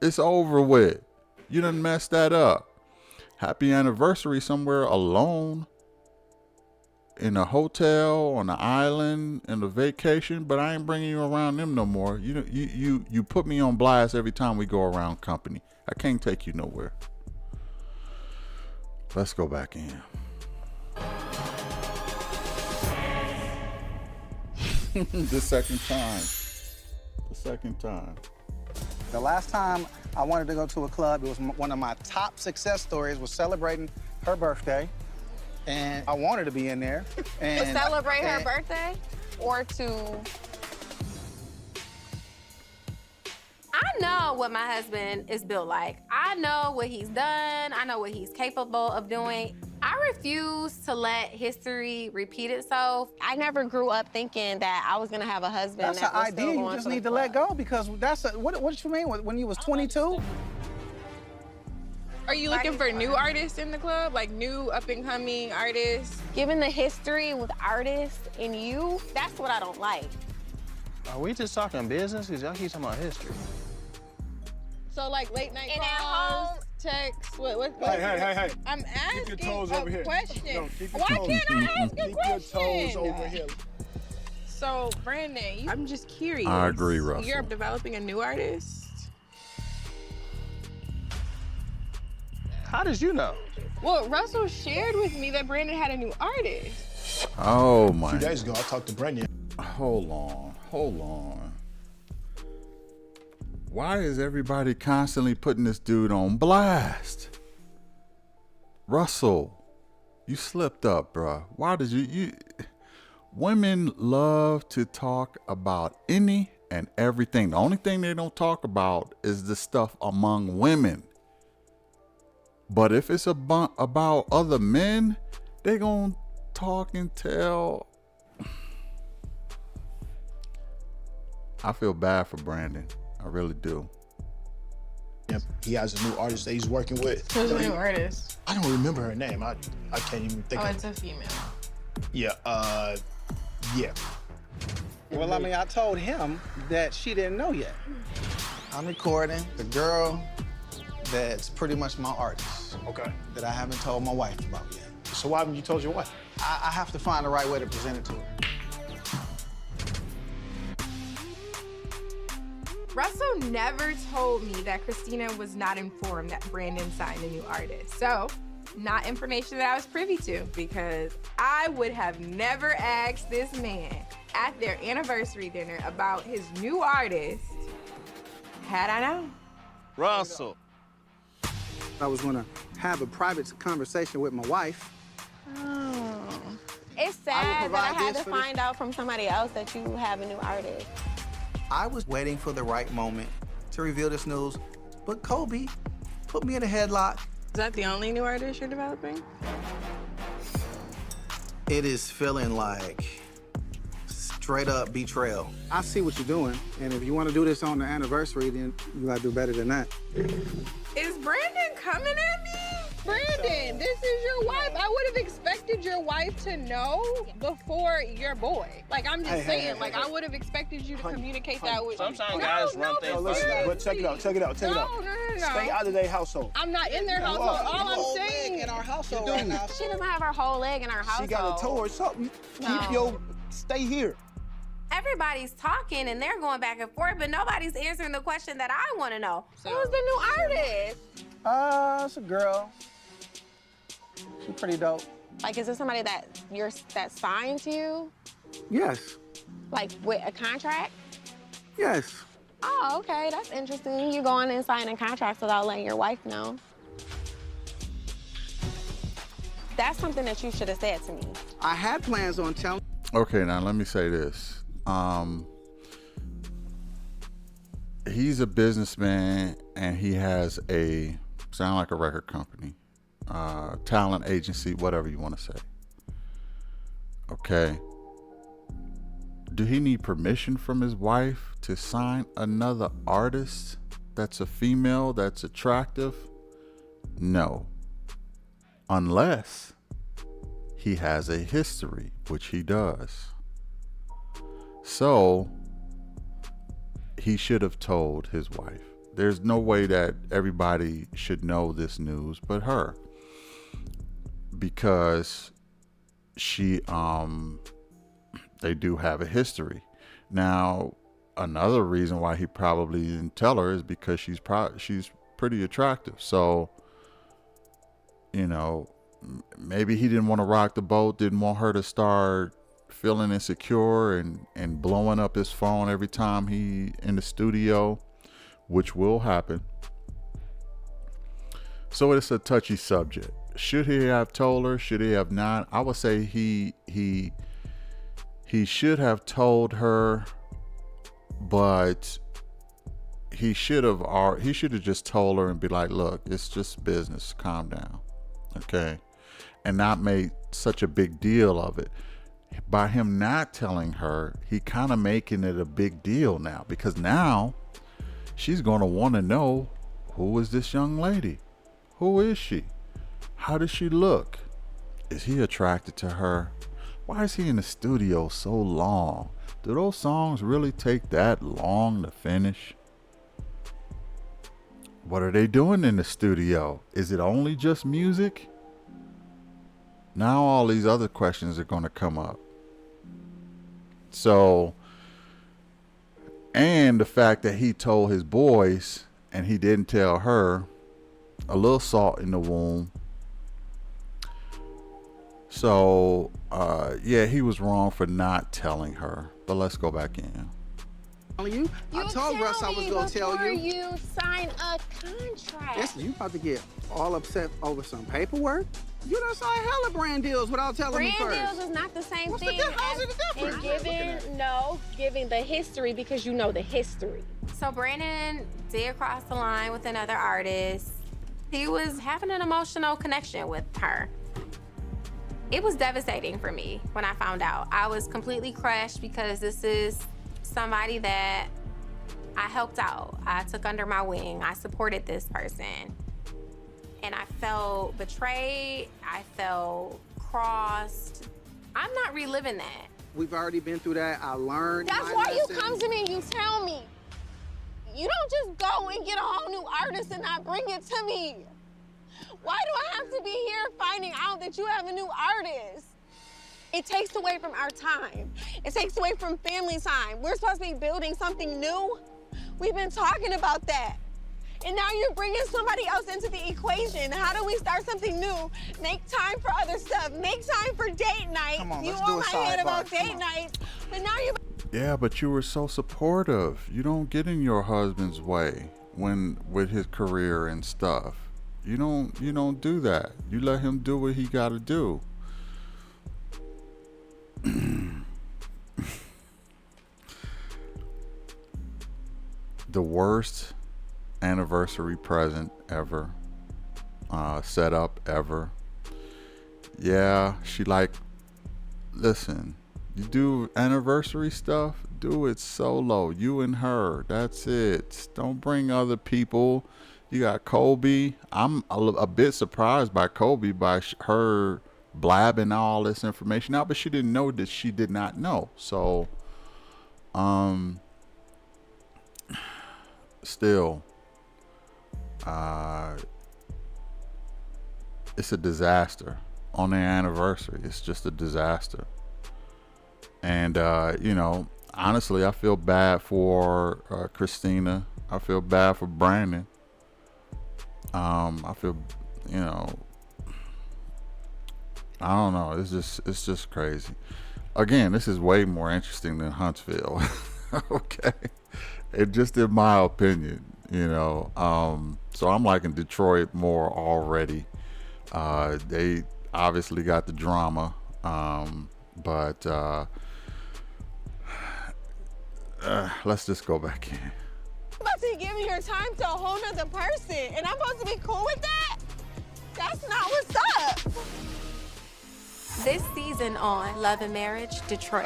It's over with. You done messed that up. Happy anniversary somewhere alone. In a hotel, on an island, in a vacation, but I ain't bringing you around them no more. You put me on blast every time we go around company. I can't take you nowhere. Let's go back in. The second time. The last time I wanted to go to a club, it was one of my top success stories, was celebrating her birthday. and I wanted to be in there. And, To celebrate her and- birthday or to... I know what my husband is built like. I know what he's done. I know what he's capable of doing. I refuse to let history repeat itself. I never grew up thinking that I was gonna have a husband That's that an was idea still you going just to the need to club. let go, because that's what you mean when you was 22? Are you looking for new artists in the club? Like new up-and-coming artists? Given the history with artists and you, that's what I don't like. Are we just talking business? Because y'all keep talking about history. So like late night And at calls, home- texts, what? Hey. I'm asking Keep your toes over a here. question. No, keep your Why toes. can't I ask a Keep question? your toes over here. So Brandon, I'm just curious. I agree, Russell. You're developing a new artist? How did you know? Well, Russell shared with me that Brandon had a new artist. Oh A my. few days ago, I talked to Brendan. Hold on. Why is everybody constantly putting this dude on blast? Russell, you slipped up, bruh. Why did you women love to talk about any and everything. The only thing they don't talk about is the stuff among women. But if it's about other men, they gonna talk and tell. I feel bad for Brandon. I really do. Yep, he has a new artist that he's working with. Who's the new artist? I don't remember her name. I can't even think Oh, of it's a female. Yeah, yeah. Well, I mean, I told him that she didn't know yet. I'm recording the girl that's pretty much my artist. Okay. That I haven't told my wife about yet. So why haven't you told your wife? I have to find the right way to present it to her. Russell never told me that Christina was not informed that Brandon signed a new artist. So, not information that I was privy to, because I would have never asked this man at their anniversary dinner about his new artist had I known. Russell. I was gonna have a private conversation with my wife. Oh. It's I will sad that I provide had this to for this- find out from somebody else that you have a new artist. I was waiting for the right moment to reveal this news, but Kobe put me in a headlock. Is that the only new artist you're developing? It is feeling like straight up betrayal. I see what you're doing, and if you want to do this on the anniversary, then you gotta do better than that. Is Brandon coming at me? Brandon, this is your wife. I would have expected your wife to know before your boy. Like, I'm just saying, like, I would have expected you to communicate that with Sometimes No, guys no, run but things No, listen, serious. but check it out. No. Stay out of their household. I'm not in their household. All I'm saying in our household right now. She doesn't have her whole leg in her household. She got a toe or something. No. Stay here. Everybody's talking and they're going back and forth, but nobody's answering the question that I want to know. Who's the new artist? It's a girl. She's pretty dope. Like, is this somebody that that's signed to you? Yes, Like, with a contract? yes. Oh, okay, that's interesting. You going and signing contracts without letting your wife know. That's something that you should have said to me. I had plans on telling. Okay, now let me say this. He's a businessman and he has sound like a record company, talent agency, whatever you want to say. Okay. Do he need permission from his wife to sign another artist that's a female, that's attractive? No. Unless he has a history, which he does. So he should have told his wife. There's no way that everybody should know this news but her, because they do have a history. Now, another reason why he probably didn't tell her is because she's pretty attractive. So, you know, maybe he didn't want to rock the boat, didn't want her to start feeling insecure and blowing up his phone every time he in the studio, which will happen. So it's a touchy subject. should he have told her? Should he have not? I would say he should have told her, but he should have just told her and be like, look, it's just business. Calm down. Okay. And not made such a big deal of it. By him not telling her, he kind of making it a big deal now, because now she's going to want to know, who is this young lady? Who is she? How does she look? Is he attracted to her? Why is he in the studio so long? Do those songs really take that long to finish? What are they doing in the studio? Is it only just music? Now all these other questions are going to come up. So, and the fact that he told his boys and he didn't tell her, a little salt in the wound. So, yeah, he was wrong for not telling her. But let's go back in. You I told Russ I was going to tell you. You sign a contract. Listen, you about to get all upset over some paperwork? You done signed hella brand deals without telling me first. Brand deals is not the same What's thing the difference? How's it the as difference? giving the history, because you know the history. So Brandon did cross the line with another artist. He was having an emotional connection with her. It was devastating for me when I found out. I was completely crushed, because this is somebody that I helped out. I took under my wing. I supported this person. And I felt betrayed. I felt crossed. I'm not reliving that. We've already been through that. I learned. That's my why you lesson. come to me and you tell me. You don't just go and get a whole new artist and not bring it to me. Why do I have to be here finding out that you have a new artist? It takes away from our time. It takes away from family time. We're supposed to be building something new. We've been talking about that. And now you're bringing somebody else into the equation. How do we start something new? Make time for other stuff. Make time for date night. Come on, you let's do on a my head sidebar. about Come date on. nights, but now you. Yeah, but you were so supportive. You don't get in your husband's way when with his career and stuff. You don't do that. You let him do what he got to do. The worst anniversary present ever, set up ever. Yeah, she like, listen, you do anniversary stuff, do it solo, you and her, that's it. Don't bring other people. You got Kobe. I'm a bit surprised by Kobe, by her blabbing all this information out, but she didn't know that she did not know. So, still, it's a disaster on their anniversary. It's just a disaster. And, honestly, I feel bad for Christina. I feel bad for Brandon. I feel, I don't know. It's just crazy. Again, this is way more interesting than Huntsville. Okay. It just in my opinion, so I'm liking Detroit more already. They obviously got the drama, but let's just go back in. I'm about to be giving your time to a whole nother person, and I'm supposed to be cool with that? That's not what's up. This season on Love and Marriage, Detroit.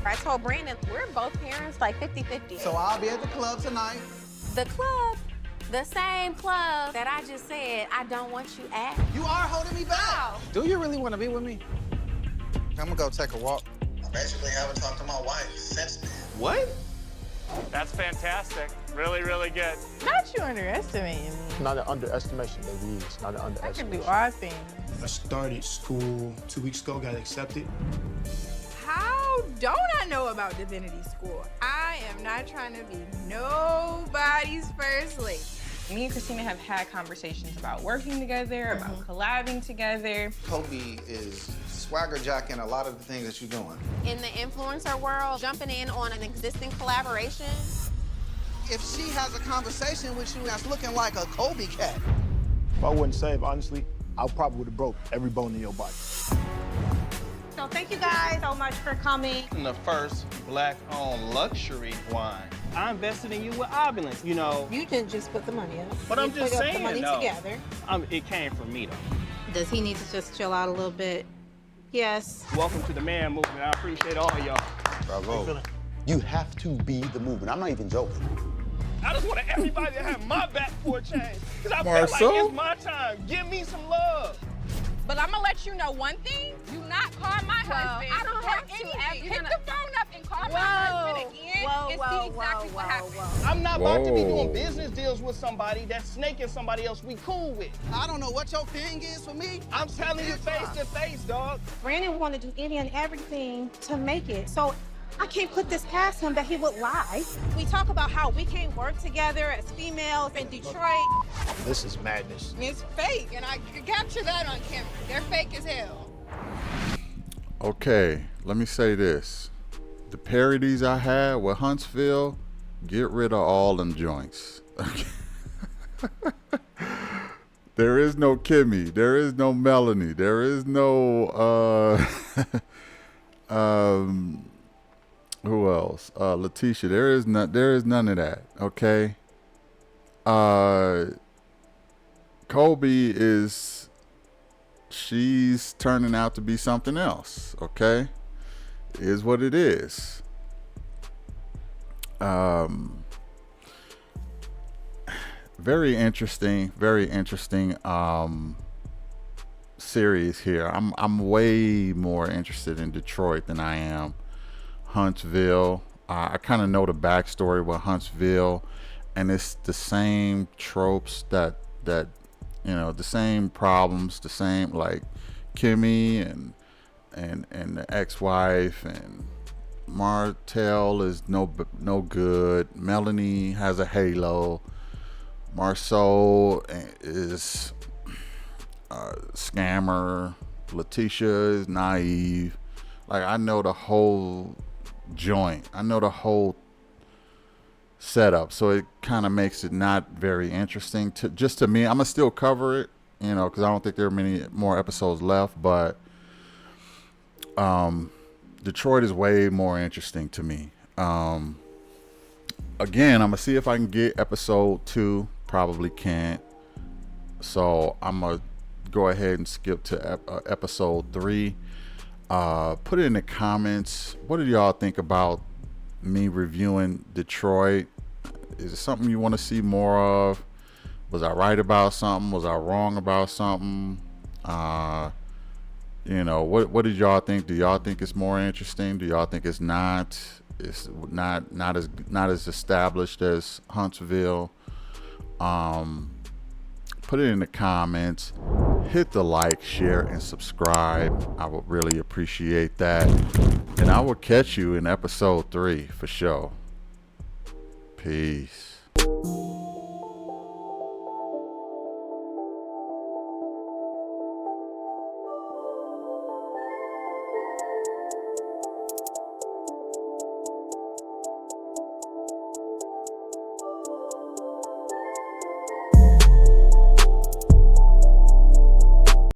I told Brandon, we're both parents like 50-50. So I'll be at the club tonight. The club, the same club that I just said I don't want you at. You are holding me back. Do you really want to be with me? I'm gonna go take a walk. I basically haven't talked to my wife since then. What? That's fantastic. Really, really good. Not you underestimating me. Not an underestimation, baby. It's not an I can underestimation. do all things. I started school 2 weeks ago, got accepted. How don't I know about divinity school? I am not trying to be nobody's first lady. Me and Christina have had conversations about working together, about collabing together. Kobe is swagger jacking a lot of the things that you're doing. In the influencer world, jumping in on an existing collaboration. If she has a conversation with you that's looking like a Kobe cat. If I wouldn't save, honestly, I probably would have broke every bone in your body. So thank you guys so much for coming. The first black-owned luxury wine. I invested in you with Opulence, you know. You didn't just put the money up. But I'm You just put up saying, the money though. together. It came from me, though. Does he need to just chill out a little bit? Yes. Welcome to the man movement. I appreciate all of y'all. Bravo. You have to be the movement. I'm not even joking. I just want everybody to have my back for a change. Because I feel Marcel? like it's my time. Give me some love. But I'm gonna let you know one thing. Do not call my husband. I don't for have to. anything. You're Pick gonna- the phone up and call my husband again and see exactly what happened. I'm not about to be Whoa. doing business deals with somebody that's snaking somebody else we cool with. I don't know what your thing is for me. I'm telling you face to face, dog. Brandon wanted to do any and everything to make it. So I can't put this past him that he would lie. We talk about how we can't work together as females in Detroit. This is madness. It's fake, and I can capture that on camera. They're fake as hell. Okay, let me say this. The parodies I had with Huntsville, get rid of all them joints. There is no Kimmy. There is no Melanie. There is no who else? Letitia. There is none of that. Okay. Kobe she's turning out to be something else. Okay. Is what it is. Very interesting series here. I'm way more interested in Detroit than I am Huntsville. I kind of know the backstory with Huntsville, and it's the same tropes that the same problems, the same, like Kimmy and the ex-wife, and Martell is no good. Melanie has a halo. Marceau is a scammer. Letitia is naive. Like, I know the whole joint. I know the whole setup. So it kind of makes it not very interesting to me. I'm gonna still cover it, because I don't think there are many more episodes left. But Detroit is way more interesting to me. Again, I'm gonna see if I can get episode 2. Probably can't. So I'm gonna go ahead and skip to episode 3. Put it in the comments. What do y'all think about me reviewing Detroit? Is it something you want to see more of? Was I right about something? Was I wrong about something? What did y'all think? Do y'all think it's more interesting? Do y'all think it's not? It's not as established as Huntsville? Put it in the comments. Hit the like, share, and subscribe. I would really appreciate that. And I will catch you in episode 3 for sure. Peace.